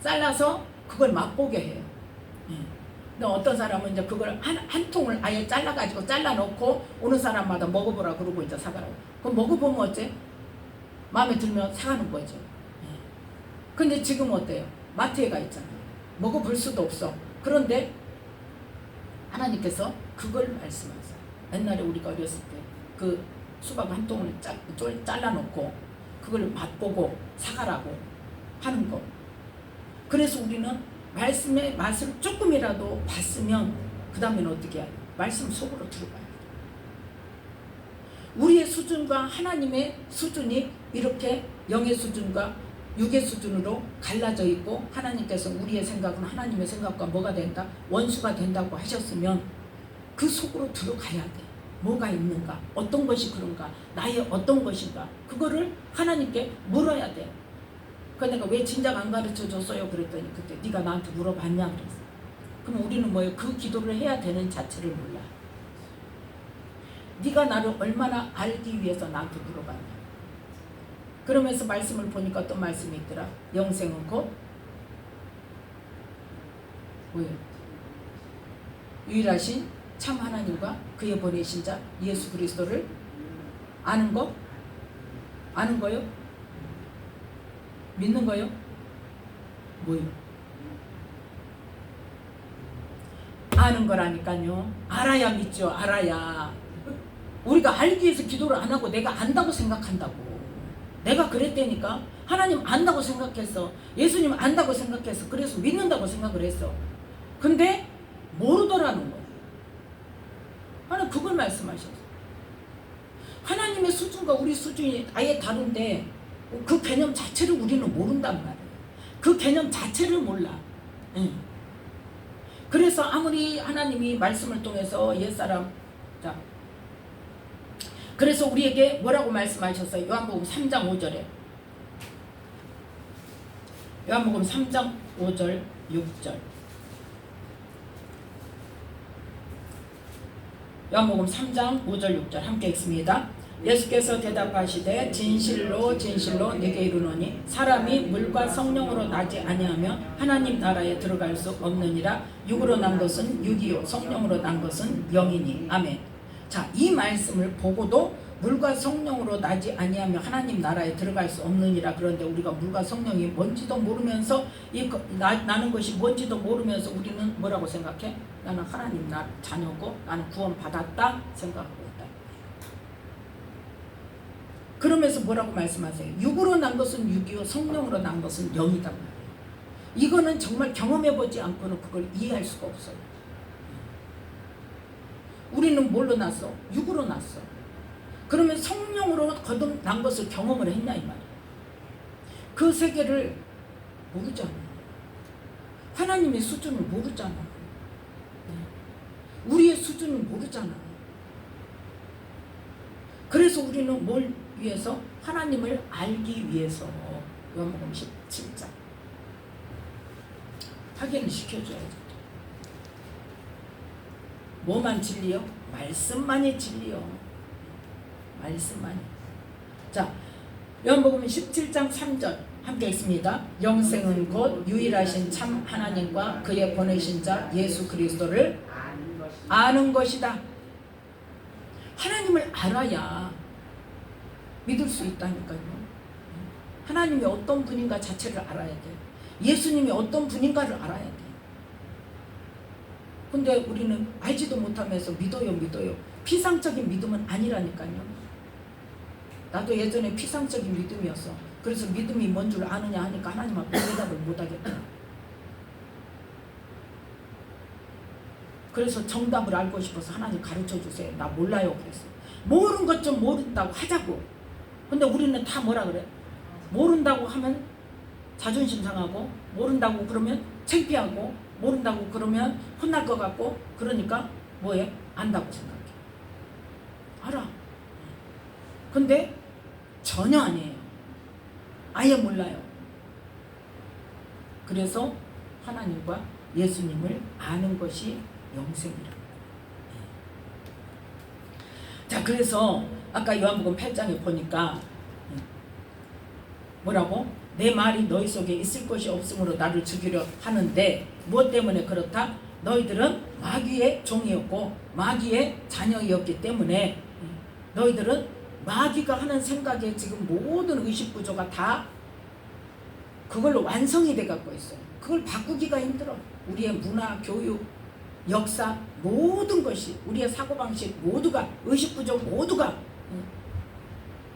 A: 잘라서 그걸 맛보게 해요. 근데 어떤 사람은 이제 그걸 한 통을 아예 잘라가지고 잘라놓고 오는 사람마다 먹어보라 그러고 이제 사가라고. 그럼 먹어보면 어째? 마음에 들면 사가는 거죠. 근데 지금 어때요? 마트에 가 있잖아요. 먹어볼 수도 없어. 그런데 하나님께서 그걸 말씀하세요. 옛날에 우리가 어렸을 때 수박 한 통을 잘라놓고 그걸 맛보고 사가라고 하는 거. 그래서 우리는 말씀의 맛을 조금이라도 봤으면 그 다음에는 어떻게 해야 돼? 말씀 속으로 들어가야 돼. 우리의 수준과 하나님의 수준이 이렇게 영의 수준과 육의 수준으로 갈라져 있고, 하나님께서 우리의 생각은 하나님의 생각과 뭐가 된다? 원수가 된다고 하셨으면 그 속으로 들어가야 돼. 뭐가 있는가? 어떤 것이 그런가? 나의 어떤 것인가? 그거를 하나님께 물어야 돼. 그러니까 왜 진작 안 가르쳐 줬어요? 그랬더니 그때 네가 나한테 물어봤냐 그랬어. 그럼 우리는 뭐예요? 그 기도를 해야 되는 자체를 몰라. 네가 나를 얼마나 알기 위해서 나한테 물어봤냐. 그러면서 말씀을 보니까 어떤 말씀이 있더라. 영생은 곧 뭐예요? 유일하신 참 하나님과 그의 보내신 자 예수 그리스도를 아는 거? 아는 거요? 믿는 거요? 뭐요? 아는 거라니까요. 알아야 믿죠. 알아야. 우리가 알기 위해서 기도를 안 하고 내가 안다고 생각한다고. 내가 그랬다니까. 하나님 안다고 생각했어. 예수님 안다고 생각했어. 그래서 믿는다고 생각을 했어. 근데 모르더라는 거예요. 하나님 그걸 말씀하셨어. 하나님의 수준과 우리 수준이 아예 다른데 그 개념 자체를 우리는 모른단 말이에요. 그 개념 자체를 몰라. 그래서 아무리 하나님이 말씀을 통해서 옛사람, 자, 그래서 우리에게 뭐라고 말씀하셨어요? 요한복음 3장 5절에. 요한복음 3장 5절 6절. 요한복음 3장 5절 6절 함께 읽습니다. 예수께서 대답하시되 진실로 진실로 네게 이르노니 사람이 물과 성령으로 나지 아니하며 하나님 나라에 들어갈 수 없느니라. 육으로 난 것은 육이요 성령으로 난 것은 영이니. 아멘. 자, 이 말씀을 보고도 물과 성령으로 나지 아니하며 하나님 나라에 들어갈 수 없느니라. 그런데 우리가 물과 성령이 뭔지도 모르면서 나는 것이 뭔지도 모르면서 우리는 뭐라고 생각해? 나는 하나님 자녀고 나는 구원 받았다 생각하고 있다. 그러면서 뭐라고 말씀하세요? 육으로 난 것은 육이요 성령으로 난 것은 영이다. 이거는 정말 경험해보지 않고는 그걸 이해할 수가 없어요. 우리는 뭘로 났어? 육으로 났어. 그러면 성령으로 거듭난 것을 경험을 했냐 이 말이야. 그 세계를 모르잖아. 하나님의 수준을 모르잖아. 우리의 수준을 모르잖아. 그래서 우리는 뭘 위해서? 하나님을 알기 위해서. 요한복음 17장 확인을 시켜줘야지. 뭐만 진리요? 말씀만이 진리요. 말씀만이. 자, 요한복음 17장 3절 함께 읽습니다. 영생은 곧 유일하신 참 하나님과 그의 보내신 자 예수 그리스도를 아는 것이다. 하나님을 알아야 믿을 수 있다니까요. 하나님이 어떤 분인가 자체를 알아야 돼. 예수님이 어떤 분인가를 알아야 돼. 근데 우리는 알지도 못하면서 믿어요. 피상적인 믿음은 아니라니까요. 나도 예전에 피상적인 믿음이었어. 그래서 믿음이 뭔 줄 아느냐 하니까 하나님 앞에 대답을 못하겠다. 그래서 정답을 알고 싶어서 하나님 가르쳐 주세요. 나 몰라요 그랬어. 모르는 것 좀 모른다고 하자고. 근데 우리는 다 뭐라 그래? 모른다고 하면 자존심 상하고, 모른다고 그러면 창피하고, 모른다고 그러면 혼날 것 같고, 그러니까 뭐해? 안다고 생각해. 알아. 근데 전혀 아니에요. 아예 몰라요. 그래서 하나님과 예수님을 아는 것이 영생이라. 자, 그래서 아까 요한복음 8장에 보니까 뭐라고? 내 말이 너희 속에 있을 것이 없으므로 나를 죽이려 하는데 무엇 때문에 그렇다? 너희들은 마귀의 종이었고 마귀의 자녀이었기 때문에 너희들은 마귀가 하는 생각에 지금 모든 의식 구조가 다 그걸로 완성이 돼 갖고 있어요. 그걸 바꾸기가 힘들어. 우리의 문화, 교육, 역사 모든 것이 우리의 사고방식 모두가 의식 구조 모두가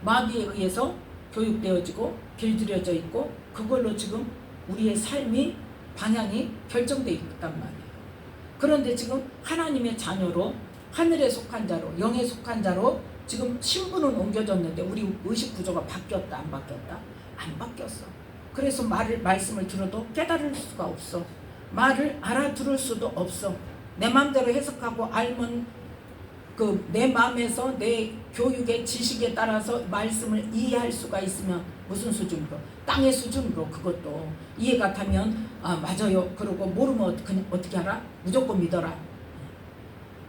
A: 마귀에 의해서 교육되어지고 길들여져 있고 그걸로 지금 우리의 삶이 방향이 결정되어 있단 말이에요. 그런데 지금 하나님의 자녀로 하늘에 속한 자로 영에 속한 자로 지금 신분은 옮겨졌는데 우리 의식 구조가 바뀌었다 안 바뀌었다? 안 바뀌었어. 그래서 말씀을 들어도 깨달을 수가 없어. 말을 알아들을 수도 없어. 내 마음대로 해석하고 알면 내 마음에서 내 교육의 지식에 따라서 말씀을 이해할 수가 있으면 무슨 수준으로? 땅의 수준으로 그것도 이해가 가면 맞아요. 그러고 모르면 어떻게 알아? 무조건 믿어라.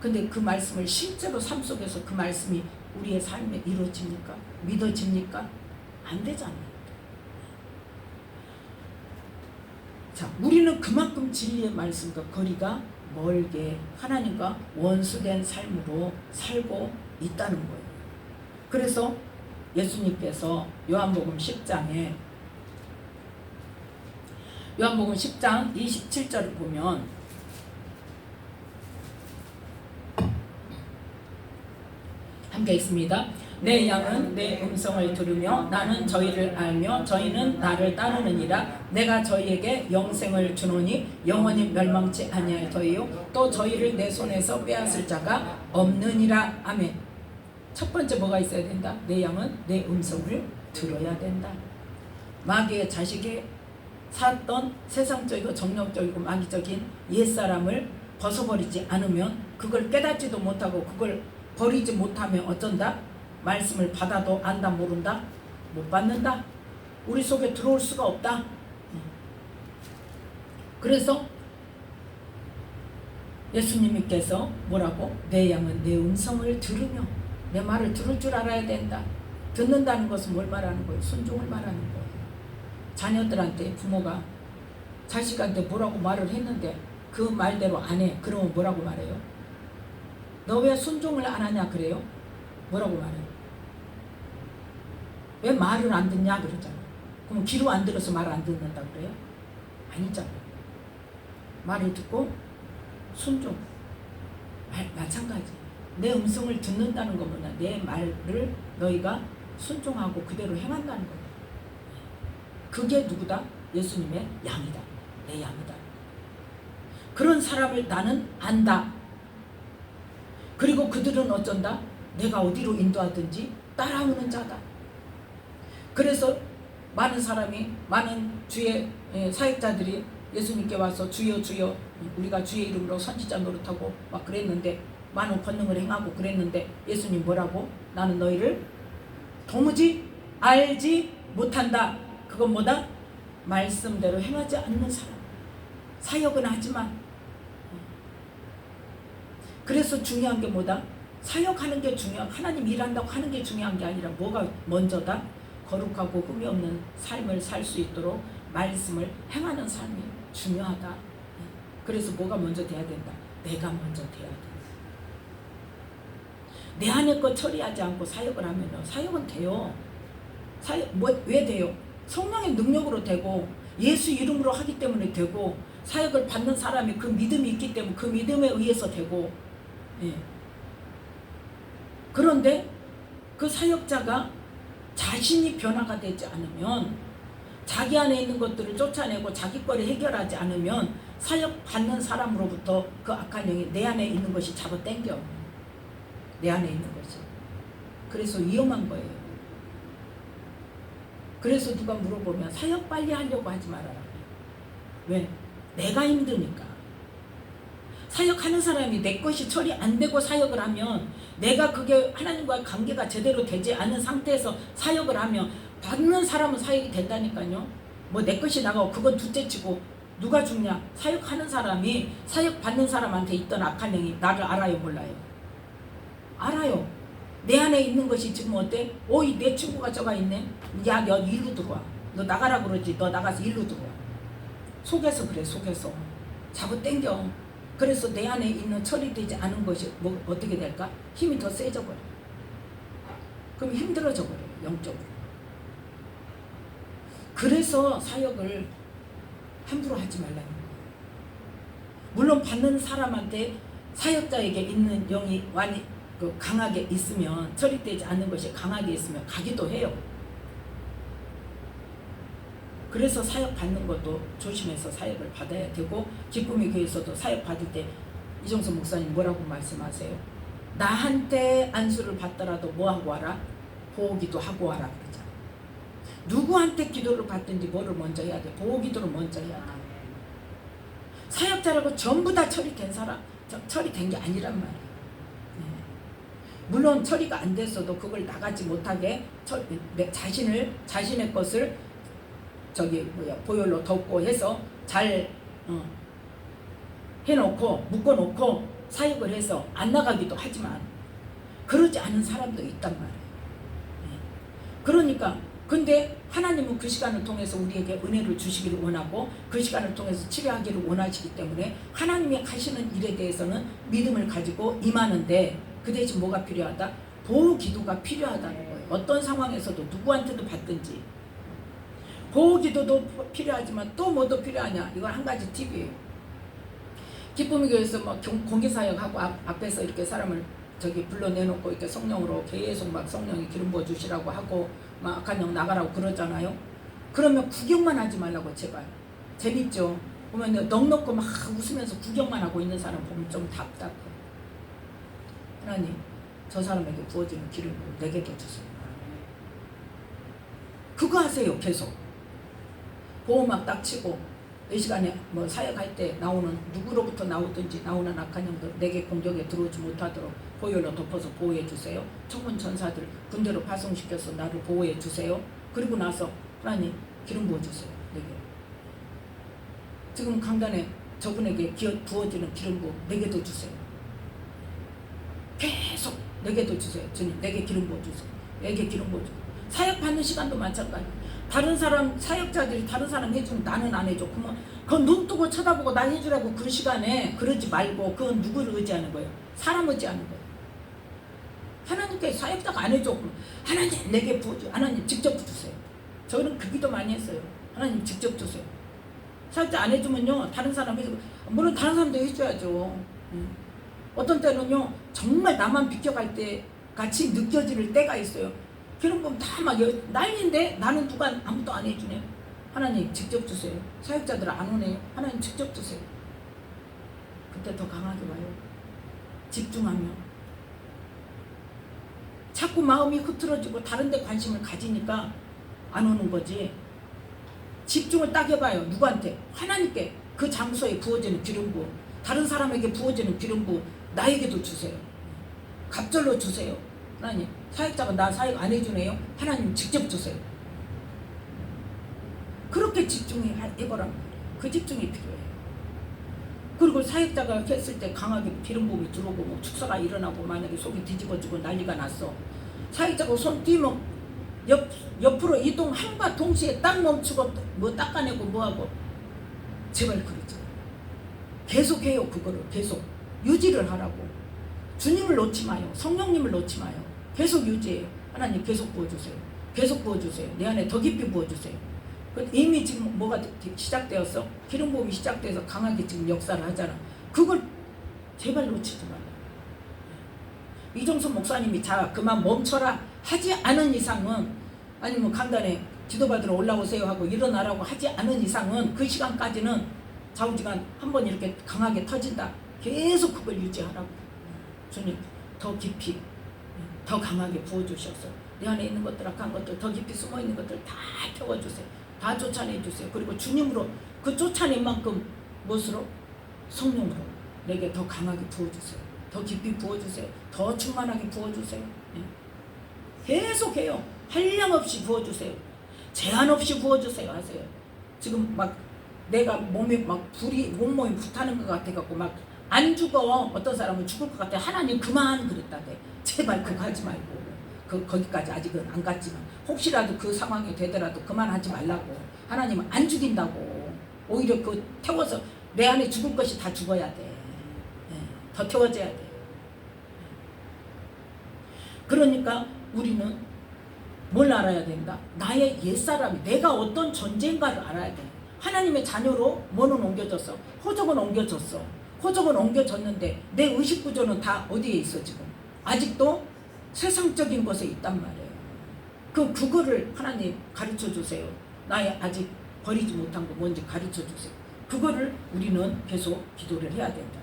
A: 근데 그 말씀을 실제로 삶 속에서 그 말씀이 우리의 삶에 이루어집니까? 믿어집니까? 안 되잖아요. 자, 우리는 그만큼 진리의 말씀과 거리가 멀게 하나님과 원수된 삶으로 살고 있다는 거예요. 그래서 예수님께서 요한복음 10장 27절을 보면 함께 있습니다. 내 양은 내 음성을 들으며 나는 저희를 알며 저희는 나를 따르느니라. 내가 저희에게 영생을 주노니 영원히 멸망치 아니할 터이요 또 저희를 내 손에서 빼앗을 자가 없느니라. 아멘. 첫 번째 뭐가 있어야 된다? 내 양은 내 음성을 들어야 된다. 마귀의 자식이 살았던 세상적이고 정욕적이고 마귀적인 옛사람을 벗어버리지 않으면 그걸 깨닫지도 못하고 그걸 버리지 못하면 어쩐다? 말씀을 받아도 안다 모른다? 못 받는다? 우리 속에 들어올 수가 없다? 그래서 예수님께서 뭐라고? 내 양은 내 음성을 들으며 내 말을 들을 줄 알아야 된다. 듣는다는 것은 뭘 말하는 거예요? 순종을 말하는 거예요. 자녀들한테 부모가 자식한테 뭐라고 말을 했는데 그 말대로 안 해. 그러면 뭐라고 말해요? 너 왜 순종을 안 하냐 그래요? 뭐라고 말해요? 왜 말을 안 듣냐 그러잖아. 그럼 귀로 안 들어서 말을 안 듣는다 그래요? 아니잖아. 말을 듣고 순종. 마찬가지. 내 음성을 듣는다는 건 뭐냐? 내 말을 너희가 순종하고 그대로 행한다는 거야. 그게 누구다? 예수님의 양이다. 내 양이다. 그런 사람을 나는 안다. 그리고 그들은 어쩐다? 내가 어디로 인도하든지 따라오는 자다. 그래서 많은 사람이 많은 주의 사역자들이 예수님께 와서 주여 주여 우리가 주의 이름으로 선지자 노릇하고 막 그랬는데 많은 권능을 행하고 그랬는데 예수님 뭐라고? 나는 너희를 도무지 알지 못한다. 그건 뭐다? 말씀대로 행하지 않는 사람. 사역은 하지만 그래서 중요한 게 뭐다? 사역하는 게 하나님 일한다고 하는 게 중요한 게 아니라 뭐가 먼저다? 거룩하고 흠이 없는 삶을 살 수 있도록 말씀을 행하는 삶이 중요하다. 그래서 뭐가 먼저 돼야 된다? 내가 먼저 돼야 된다. 내 안에 거 처리하지 않고 사역을 하면요. 사역은 돼요. 왜 돼요? 성령의 능력으로 되고 예수 이름으로 하기 때문에 되고 사역을 받는 사람이 그 믿음이 있기 때문에 그 믿음에 의해서 되고 그런데 그 사역자가 자신이 변화가 되지 않으면 자기 안에 있는 것들을 쫓아내고 자기 거를 해결하지 않으면 사역 받는 사람으로부터 그 악한 영이 내 안에 있는 것이 잡아당겨. 내 안에 있는 것이. 그래서 위험한 거예요. 그래서 누가 물어보면 사역 빨리 하려고 하지 말아라. 왜? 내가 힘드니까. 사역하는 사람이 내 것이 처리 안 되고 사역을 하면 내가 그게 하나님과의 관계가 제대로 되지 않은 상태에서 사역을 하면 받는 사람은 사역이 된다니까요. 뭐 내 것이 나가고 그건 둘째치고 누가 죽냐? 사역하는 사람이 사역 받는 사람한테 있던 악한 영이 나를 알아요 몰라요? 알아요. 내 안에 있는 것이 지금 어때? 내 친구가 저가 있네. 야, 너 일로 들어와. 너 나가라 그러지. 너 나가서 일로 들어와. 속에서 그래. 속에서 잡아 당겨. 그래서 내 안에 있는 처리되지 않은 것이 어떻게 될까? 힘이 더 세져 버려. 그럼 힘들어져 버려. 영적으로. 그래서 사역을 함부로 하지 말라는 거예요. 물론 받는 사람한테 사역자에게 있는 영이 그 강하게 있으면, 처리되지 않는 것이 강하게 있으면 가기도 해요. 그래서 사역 받는 것도 조심해서 사역을 받아야 되고, 기쁨의 교회에서도 사역 받을 때 이정수 목사님 뭐라고 말씀하세요? 나한테 안수를 받더라도 뭐하고 와라? 보호기도 하고 와라 그러잖아. 누구한테 기도를 받든지 뭐를 먼저 해야 돼? 보호기도를 먼저 해야 돼. 사역자라고 전부 다 처리된 사람, 처리된 게 아니란 말이에요. 물론 처리가 안 됐어도 그걸 나가지 못하게 자신의 것을 보혈로 덮고 해서 잘 해놓고 묶어놓고 사역을 해서 안 나가기도 하지만, 그러지 않은 사람도 있단 말이에요. 그러니까 근데 하나님은 그 시간을 통해서 우리에게 은혜를 주시기를 원하고, 그 시간을 통해서 치료하기를 원하시기 때문에 하나님이 하시는 일에 대해서는 믿음을 가지고 임하는데, 그 대신 뭐가 필요하다? 보호 기도가 필요하다는 거예요. 어떤 상황에서도 누구한테도 받든지 보호 기도도 필요하지만 또 뭐도 필요하냐? 이건 한 가지 팁이에요. 기쁨의 교회에서 뭐 공개사역하고 앞에서 이렇게 사람을 불러내놓고 이렇게 성령으로 계속 막 성령이 기름 부어 주시라고 하고 막 악한 영 나가라고 그러잖아요. 그러면 구경만 하지 말라고 제발. 재밌죠? 보면 넉넉고 막 웃으면서 구경만 하고 있는 사람 보면 좀 답답해. 하나님, 저 사람에게 부어지는 기름을 내게도 주세요. 그거 하세요. 계속 보호막 딱 치고, 이 시간에 뭐 사역할 때 나오는 누구로부터 나오든지 나오는 악한 영들 내게 공격에 들어오지 못하도록 보혈로 덮어서 보호해 주세요. 천군 천사들 군대로 파송시켜서 나를 보호해 주세요. 그리고 나서 하나님 기름 부어 주세요. 내게 지금 강단에 저분에게 부어지는 기름 부어 내게도 주세요. 계속 내게도 주세요. 주님 내게 기름 부어 주세요. 내게 기름 부어 주세요. 사역 받는 시간도 마찬가지. 다른 사람 사역자들이 다른 사람 해주면 나는 안 해줘. 그러면 그건 눈 뜨고 쳐다보고 나 해주라고 그 시간에 그러지 말고, 그건 누구를 의지하는 거예요? 사람 의지하는 거예요. 하나님께 사역자가 안 해줘. 그럼 하나님 내게 부어줘. 하나님 직접 주세요. 저는 그 기도 많이 했어요. 하나님 직접 주세요. 사역자 안 해주면요 다른 사람 해주고, 물론 다른 사람도 해줘야죠. 어떤 때는요 정말 나만 비켜갈 때 같이 느껴질 때가 있어요. 그런 건 다 막 난리인데 나는 누가 아무도 안 해주네. 하나님 직접 주세요. 사역자들 안 오네. 하나님 직접 주세요. 그때 더 강하게 와요. 집중하면. 자꾸 마음이 흐트러지고 다른 데 관심을 가지니까 안 오는 거지. 집중을 딱 해봐요. 누구한테? 하나님께. 그 장소에 부어지는 기름 부어, 다른 사람에게 부어지는 기름 부어 나에게도 주세요. 갑절로 주세요. 하나님, 사역자가 나 사역 안 해주네요. 하나님 직접 주세요. 그렇게 집중해보라는 거예요. 그 집중이 필요해요. 그리고 사역자가 했을 때 강하게 기름 부음이 들어오고 뭐 축사가 일어나고 만약에 속이 뒤집어지고 난리가 났어. 사역자가 손 띄면 옆으로 이동함과 동시에 딱 멈추고 뭐 닦아내고 뭐하고. 제발 그러죠. 계속해요. 그거를 계속 유지를 하라고. 주님을 놓지 마요. 성령님을 놓지 마요. 계속 유지해요. 하나님 계속 부어주세요. 계속 부어주세요. 내 안에 더 깊이 부어주세요. 이미 지금 뭐가 시작되었어? 기름 부음이 시작돼서 강하게 지금 역사를 하잖아. 그걸 제발 놓치지 말라. 이정수 목사님이 자 그만 멈춰라 하지 않은 이상은, 아니면 강단에 기도받으러 올라오세요 하고 일어나라고 하지 않은 이상은 그 시간까지는 좌우지간 한번 이렇게 강하게 터진다. 계속 그걸 유지하라고. 주님 더 깊이 더 강하게 부어주셔서 내 안에 있는 것들, 악한 것들, 더 깊이 숨어있는 것들 다 태워주세요. 다 쫓아내주세요. 그리고 주님으로 그 쫓아낸 만큼 무엇으로? 성령으로 내게 더 강하게 부어주세요. 더 깊이 부어주세요. 더 충만하게 부어주세요. 계속해요. 한량없이 부어주세요. 제한 없이 부어주세요 하세요. 지금 막 내가 몸에 막 불이 온몸이 불타는 것 같아갖고 막 안 죽어. 어떤 사람은 죽을 것 같아. 하나님 그만 그랬다대. 제발 그거 하지 말고. 거기까지 아직은 안 갔지만 혹시라도 그 상황이 되더라도 그만하지 말라고. 하나님은 안 죽인다고. 오히려 그 태워서 내 안에 죽을 것이 다 죽어야 돼. 더 태워져야 돼. 그러니까 우리는 뭘 알아야 된다? 나의 옛사람이, 내가 어떤 존재인가를 알아야 돼. 하나님의 자녀로 뭐는 옮겨졌어? 호적은 옮겨졌어. 호적은 옮겨졌는데 내 의식구조는 다 어디에 있어 지금? 아직도 세상적인 것에 있단 말이에요. 그거를 하나님 가르쳐 주세요. 나의 아직 버리지 못한 거 뭔지 가르쳐 주세요. 그거를 우리는 계속 기도를 해야 된다.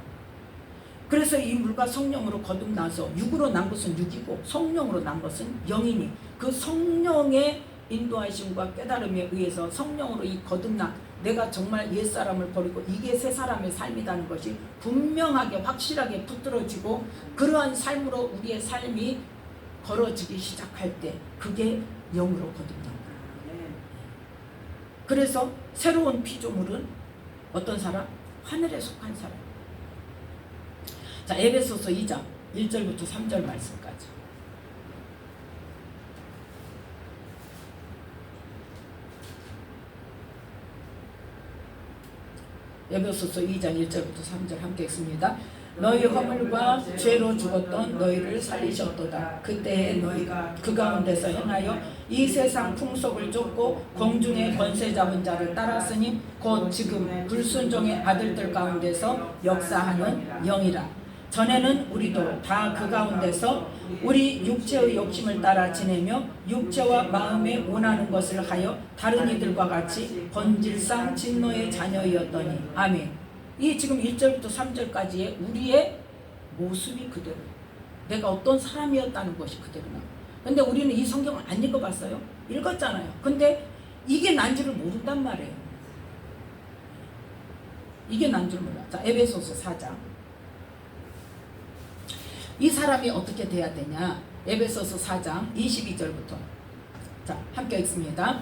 A: 그래서 이 물과 성령으로 거듭나서 육으로 난 것은 육이고 성령으로 난 것은 영이니 그 성령의 인도하심과 깨달음에 의해서 성령으로 이 거듭나 내가 정말 옛사람을 버리고 이게 새 사람의 삶이라는 것이 분명하게 확실하게 붙들어지고 그러한 삶으로 우리의 삶이 걸어지기 시작할 때 그게 영으로 거듭난다. 그래서 새로운 피조물은 어떤 사람? 하늘에 속한 사람. 자, 에베소서 2장 1절부터 3절 말씀까지. 에베소서 2장 1절부터 3절 함께 읽습니다. 너희 허물과 죄로 죽었던 너희를 살리셨도다. 그때 너희가 그 가운데서 행하여 이 세상 풍속을 쫓고 공중의 권세 잡은 자를 따랐으니 곧 지금 불순종의 아들들 가운데서 역사하는 영이라. 전에는 우리도 다 그 가운데서 우리 육체의 욕심을 따라 지내며 육체와 마음에 원하는 것을 하여 다른 이들과 같이 본질상 진노의 자녀이었더니. 아멘. 이 지금 1절부터 3절까지의 우리의 모습이 그대로, 내가 어떤 사람이었다는 것이 그대로나. 근데 우리는 이 성경을 안 읽어봤어요? 읽었잖아요. 근데 이게 난 줄을 모른단 말이에요. 이게 난 줄 몰라. 자, 에베소서 4장. 이 사람이 어떻게 돼야 되냐? 에베소서 4장 22절부터. 자, 함께 읽습니다.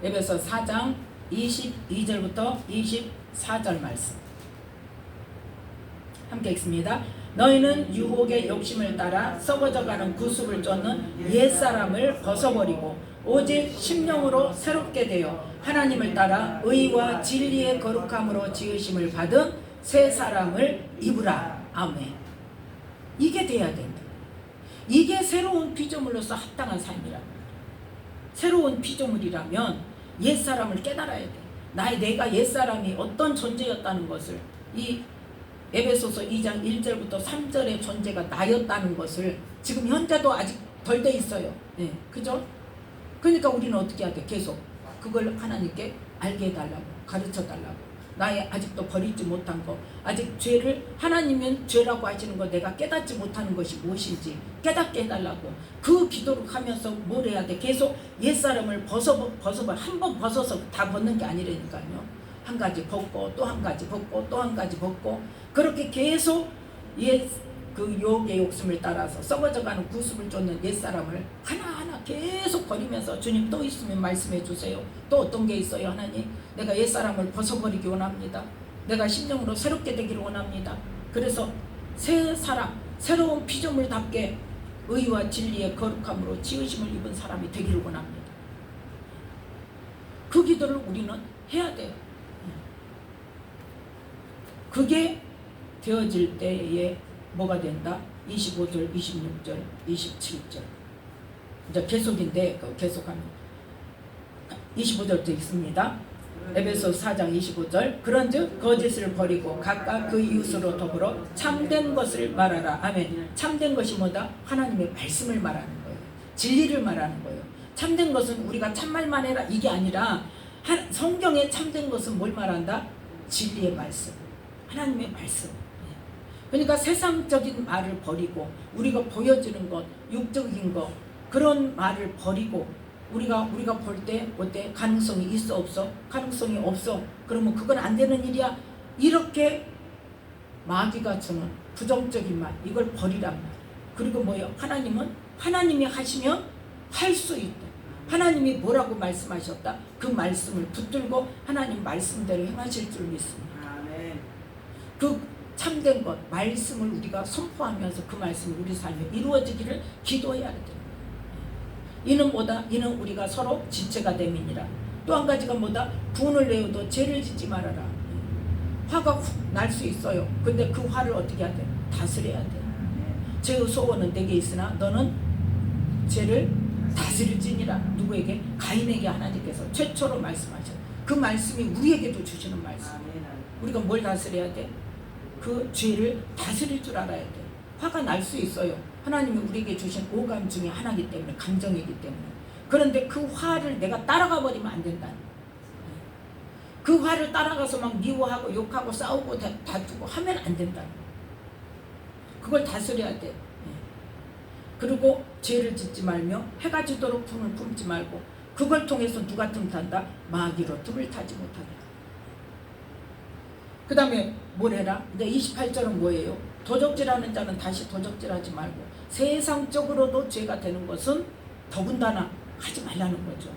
A: 에베소 4장 22절부터 24절 말씀. 함께 읽습니다. 너희는 유혹의 욕심을 따라 썩어져가는 구습을 쫓는 옛사람을 벗어버리고 오직 심령으로 새롭게 되어 하나님을 따라 의와 진리의 거룩함으로 지으심을 받은 새 사람을 입으라. 아멘. 이게 돼야 된다. 이게 새로운 피조물로서 합당한 삶이라. 새로운 피조물이라면 옛사람을 깨달아야 돼. 내가 옛사람이 어떤 존재였다는 것을, 이 에베소서 2장 1절부터 3절의 존재가 나였다는 것을 지금 현재도 아직 덜 돼 있어요. 네, 그죠? 그러니까 우리는 어떻게 해야 돼? 계속 그걸 하나님께 알게 해달라고, 가르쳐 달라고. 나의 아직도 버리지 못한 거, 아직 죄를, 하나님은 죄라고 하시는 거 내가 깨닫지 못하는 것이 무엇인지 깨닫게 해달라고. 그 기도를 하면서 뭘 해야 돼? 계속 옛사람을 한 번 벗어서 다 벗는 게 아니라니까요. 한 가지 벗고 또 한 가지 벗고 또 한 가지 벗고, 그렇게 계속 그 욕의 욕심을 따라서 썩어져가는 구습을 쫓는 옛사람을 하나하나 계속 버리면서, 주님 또 있으면 말씀해 주세요. 또 어떤 게 있어요? 하나님, 내가 옛사람을 벗어버리기 원합니다. 내가 심령으로 새롭게 되기를 원합니다. 그래서 새 사람, 새로운 피조물답게 의와 진리의 거룩함으로 지으심을 입은 사람이 되기를 원합니다. 그 기도를 우리는 해야 돼요. 그게 되어질 때에 뭐가 된다? 25절, 26절, 27절. 이제 계속인데 계속합니다. 25절도 있습니다. 에베소 4장 25절. 그런즉 거짓을 버리고 각각 그 이웃으로 더불어 참된 것을 말하라. 아멘. 참된 것이 뭐다? 하나님의 말씀을 말하는 거예요. 진리를 말하는 거예요. 참된 것은 우리가 참말만 해라 이게 아니라, 성경에 참된 것은 뭘 말한다? 진리의 말씀, 하나님의 말씀. 그러니까 세상적인 말을 버리고 우리가 보여주는 것, 육적인 것, 그런 말을 버리고 우리가 볼 때 어때? 가능성이 있어 없어? 가능성이 없어. 그러면 그건 안 되는 일이야. 이렇게 마귀가 주는 부정적인 말, 이걸 버리란 말. 그리고 뭐예요? 하나님이 하시면 할 수 있다. 하나님이 뭐라고 말씀하셨다? 그 말씀을 붙들고 하나님 말씀대로 행하실 줄 믿습니다. 그 참된 것, 말씀을 우리가 선포하면서 그 말씀이 우리 삶에 이루어지기를 기도해야 됩니다. 이는 뭐다? 이는 우리가 서로 지체가 됨이니라. 또 한 가지가 뭐다? 분을 내어도 죄를 짓지 말아라. 화가 훅 날 수 있어요. 근데 그 화를 어떻게 해야 돼? 다스려야 돼. 죄의 소원은 내게 있으나 너는 죄를 다스릴지니라. 누구에게? 가인에게 하나님께서 최초로 말씀하셨어요. 그 말씀이 우리에게도 주시는 말씀. 우리가 뭘 다스려야 돼? 그 죄를 다스릴 줄 알아야 돼. 화가 날 수 있어요. 하나님이 우리에게 주신 오감 중에 하나이기 때문에, 감정이기 때문에. 그런데 그 화를 내가 따라가 버리면 안 된다. 그 화를 따라가서 막 미워하고 욕하고 싸우고 다투고 하면 안 된다. 그걸 다스려야 돼. 그리고 죄를 짓지 말며 해가 지도록 품을 품지 말고, 그걸 통해서 누가 틈탄다? 마귀로 틈을 타지 못하게. 그 다음에 뭘 해라? 이제 28절은 뭐예요? 도적질하는 자는 다시 도적질하지 말고, 세상적으로도 죄가 되는 것은 더군다나 하지 말라는 거죠.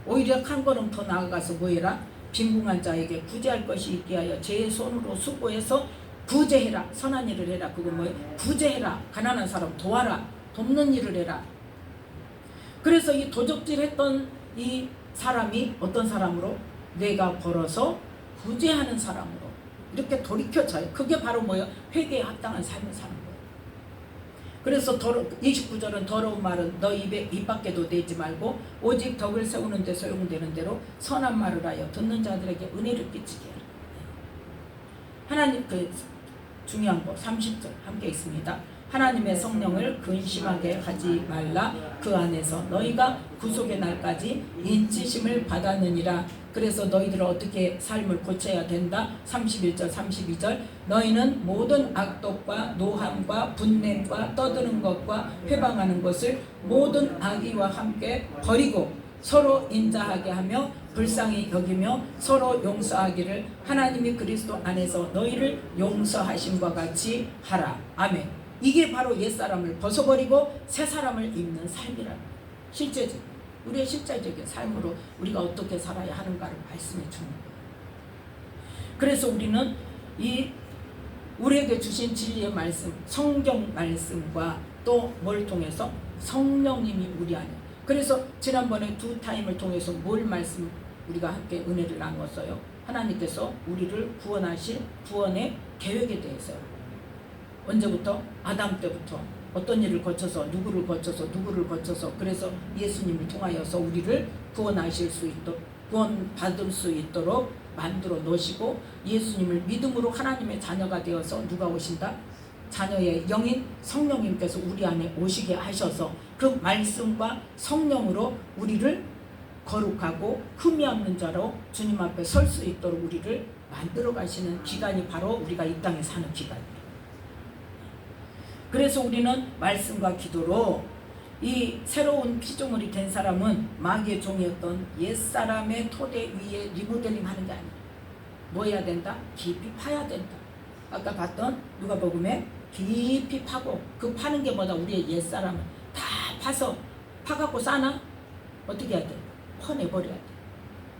A: 오히려 한 걸음 더 나아가서 뭐 해라? 빈궁한 자에게 구제할 것이 있게 하여 제 손으로 수고해서 구제해라. 선한 일을 해라. 그건 뭐예요? 구제해라. 가난한 사람 도와라. 돕는 일을 해라. 그래서 이 도적질했던 이 사람이 어떤 사람으로? 내가 벌어서 구제하는 사람으로 이렇게 돌이켜져요. 그게 바로 뭐예요? 회개에 합당한 삶을 사는 거예요. 그래서 29절은 더러운 말은 너 입 밖에도 내지 말고 오직 덕을 세우는 데 소용되는 대로 선한 말을 하여 듣는 자들에게 은혜를 끼치게 하라. 하나님, 그 중요한 거 30절 함께 있습니다. 하나님의 성령을 근심하게 하지 말라. 그 안에서 너희가 구속의 날까지 인치심을 받았느니라. 그래서 너희들은 어떻게 삶을 고쳐야 된다? 31절 32절 너희는 모든 악독과 노함과 분냄과 떠드는 것과 회방하는 것을 모든 악의와 함께 버리고 서로 인자하게 하며 불쌍히 여기며 서로 용서하기를 하나님이 그리스도 안에서 너희를 용서하심과 같이 하라. 아멘. 이게 바로 옛사람을 벗어버리고 새사람을 입는 삶이라는 거예요. 실제적, 우리의 실제적인 삶으로 우리가 어떻게 살아야 하는가를 말씀해 주는 거예요. 그래서 우리는 이 우리에게 주신 진리의 말씀, 성경 말씀과 또 뭘 통해서? 성령님이 우리 안에. 그래서 지난번에 두 타임을 통해서 뭘 말씀 우리가 함께 은혜를 나눴어요. 하나님께서 우리를 구원하실 구원의 계획에 대해서요. 언제부터? 아담 때부터 어떤 일을 거쳐서 누구를 거쳐서 그래서 예수님을 통하여서 우리를 구원하실 수 있도록, 구원받을 수 있도록 만들어 놓으시고 예수님을 믿음으로 하나님의 자녀가 되어서 누가 오신다? 자녀의 영인 성령님께서 우리 안에 오시게 하셔서 그 말씀과 성령으로 우리를 거룩하고 흠이 없는 자로 주님 앞에 설 수 있도록 우리를 만들어 가시는 기간이 바로 우리가 이 땅에 사는 기간이에요. 그래서 우리는 말씀과 기도로 이 새로운 피조물이 된 사람은 마귀의 종이었던 옛사람의 토대 위에 리모델링 하는 게 아니에요. 뭐 해야 된다? 깊이 파야 된다. 아까 봤던 누가복음에 깊이 파고, 그 파는 게 뭐다? 우리의 옛사람을 다 파서 파갖고 싸나? 어떻게 해야 돼? 퍼내버려야 돼.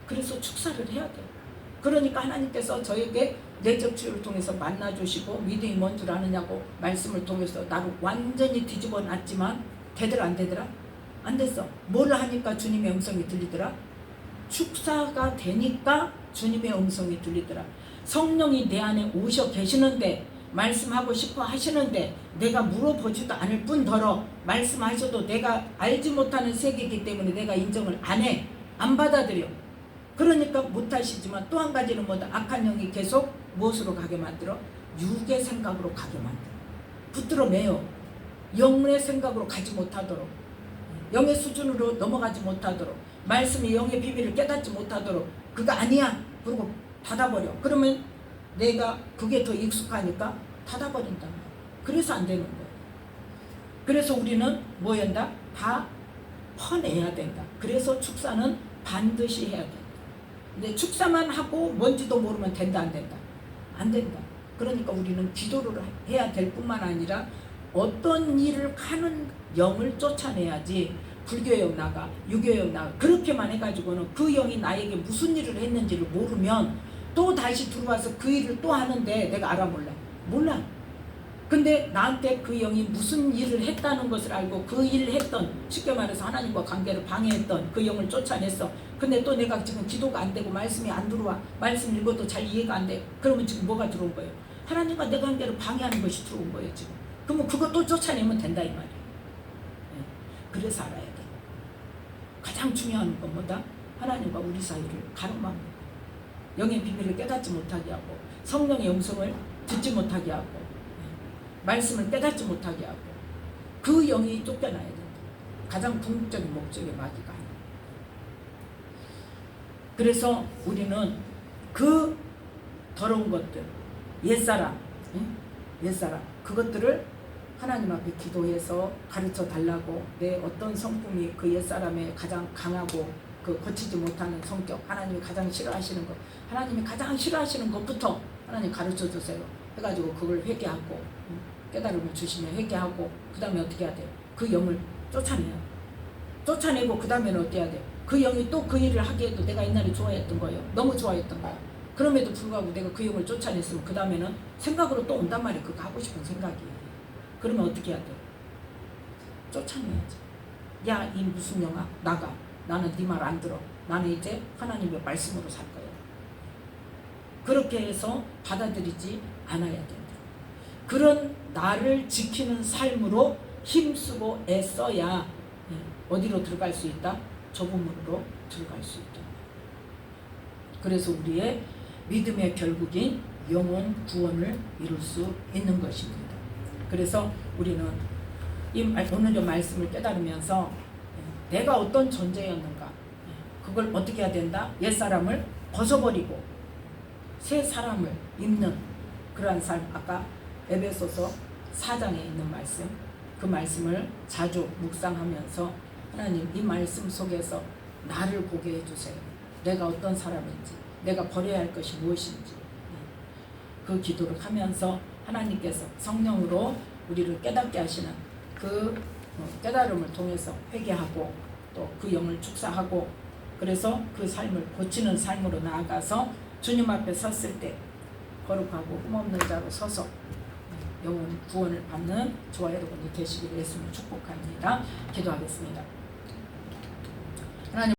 A: 그래서 축사를 해야 돼. 그러니까 하나님께서 저에게 내적 치유를 통해서 만나주시고 믿음이 뭔 줄 아느냐고 말씀을 통해서 나를 완전히 뒤집어 놨지만 되더라 안 되더라? 안 됐어. 뭘 하니까 주님의 음성이 들리더라? 축사가 되니까 주님의 음성이 들리더라. 성령이 내 안에 오셔 계시는데 말씀하고 싶어 하시는데 내가 물어보지도 않을 뿐더러 말씀하셔도 내가 알지 못하는 세계이기 때문에 내가 인정을 안 해. 안 받아들여. 그러니까 못하시지만 또 한 가지는 뭐다? 악한 영이 계속 무엇으로 가게 만들어? 육의 생각으로 가게 만들어. 붙들어 매요. 영의 생각으로 가지 못하도록, 영의 수준으로 넘어가지 못하도록, 말씀이 영의 비밀을 깨닫지 못하도록, 그거 아니야 그러고 닫아버려. 그러면 내가 그게 더 익숙하니까 닫아버린다. 그래서 안 되는 거예요. 그래서 우리는 뭐 해야 한다? 다 퍼내야 된다. 그래서 축사는 반드시 해야 된다. 근데 축사만 하고 뭔지도 모르면 된다 안 된다? 안 된다. 그러니까 우리는 기도를 해야 될 뿐만 아니라 어떤 일을 하는 영을 쫓아내야지. 불교의 영 나가, 유교의 영 나가, 그렇게만 해가지고는 그 영이 나에게 무슨 일을 했는지를 모르면 또 다시 들어와서 그 일을 또 하는데 내가 알아 몰라? 몰라. 근데 나한테 그 영이 무슨 일을 했다는 것을 알고 그 일을 했던, 쉽게 말해서 하나님과 관계를 방해했던 그 영을 쫓아냈어. 근데 또 내가 지금 기도가 안 되고 말씀이 안 들어와. 말씀 읽어도 잘 이해가 안 돼. 그러면 지금 뭐가 들어온 거예요? 하나님과 내 관계를 방해하는 것이 들어온 거예요 지금. 그러면 그거 또 쫓아내면 된다 이 말이에요. 네. 그래서 알아야 돼. 가장 중요한 건 뭐다? 하나님과 우리 사이를 가로막는 거예요. 영의 비밀을 깨닫지 못하게 하고 성령의 음성을 듣지 못하게 하고. 말씀을 깨닫지 못하게 하고 그 영이 쫓겨나야 된다. 가장 궁극적인 목적의 마귀가. 그래서 우리는 그 더러운 것들, 옛사람, 옛사람 그것들을 하나님 앞에 기도해서 가르쳐 달라고, 내 어떤 성품이 그 옛사람의 가장 강하고 그 고치지 못하는 성격, 하나님이 가장 싫어하시는 것, 하나님이 가장 싫어하시는 것부터 하나님 가르쳐 주세요 해가지고 그걸 회개하고 깨달음을 주시면 회개하고, 그 다음에 어떻게 해야 돼요? 그 영을 쫓아내요. 쫓아내고 그 다음에는 어떻게 해야 돼요? 그 영이 또 그 일을 하게 해도 내가 옛날에 좋아했던 거예요. 너무 좋아했던 거예요. 그럼에도 불구하고 내가 그 영을 쫓아냈으면 그 다음에는 생각으로 또 온단 말이에요. 그거 하고 싶은 생각이. 그러면 어떻게 해야 돼요? 쫓아내야지. 야, 이 무슨 영아, 나가. 나는 네 말 안 들어. 나는 이제 하나님의 말씀으로 살 거야. 그렇게 해서 받아들이지 않아야 된다. 그런 나를 지키는 삶으로 힘쓰고 애써야 어디로 들어갈 수 있다? 좁은 문으로 들어갈 수 있다. 그래서 우리의 믿음의 결국인 영혼 구원을 이룰 수 있는 것입니다. 그래서 우리는 오늘의 말씀을 깨달으면서 내가 어떤 존재였는가, 그걸 어떻게 해야 된다? 옛사람을 벗어버리고 새 사람을 입는 그러한 삶, 아까 에베소서 4장에 있는 말씀, 그 말씀을 자주 묵상하면서 하나님, 이 말씀 속에서 나를 보게 해주세요. 내가 어떤 사람인지, 내가 버려야 할 것이 무엇인지, 그 기도를 하면서 하나님께서 성령으로 우리를 깨닫게 하시는 그 깨달음을 통해서 회개하고 또 그 영을 축사하고, 그래서 그 삶을 고치는 삶으로 나아가서 주님 앞에 섰을 때 거룩하고 흠없는 자로 서서 영혼 구원을 받는 저와 여러분이 되시기를 예수님 축복합니다. 기도하겠습니다.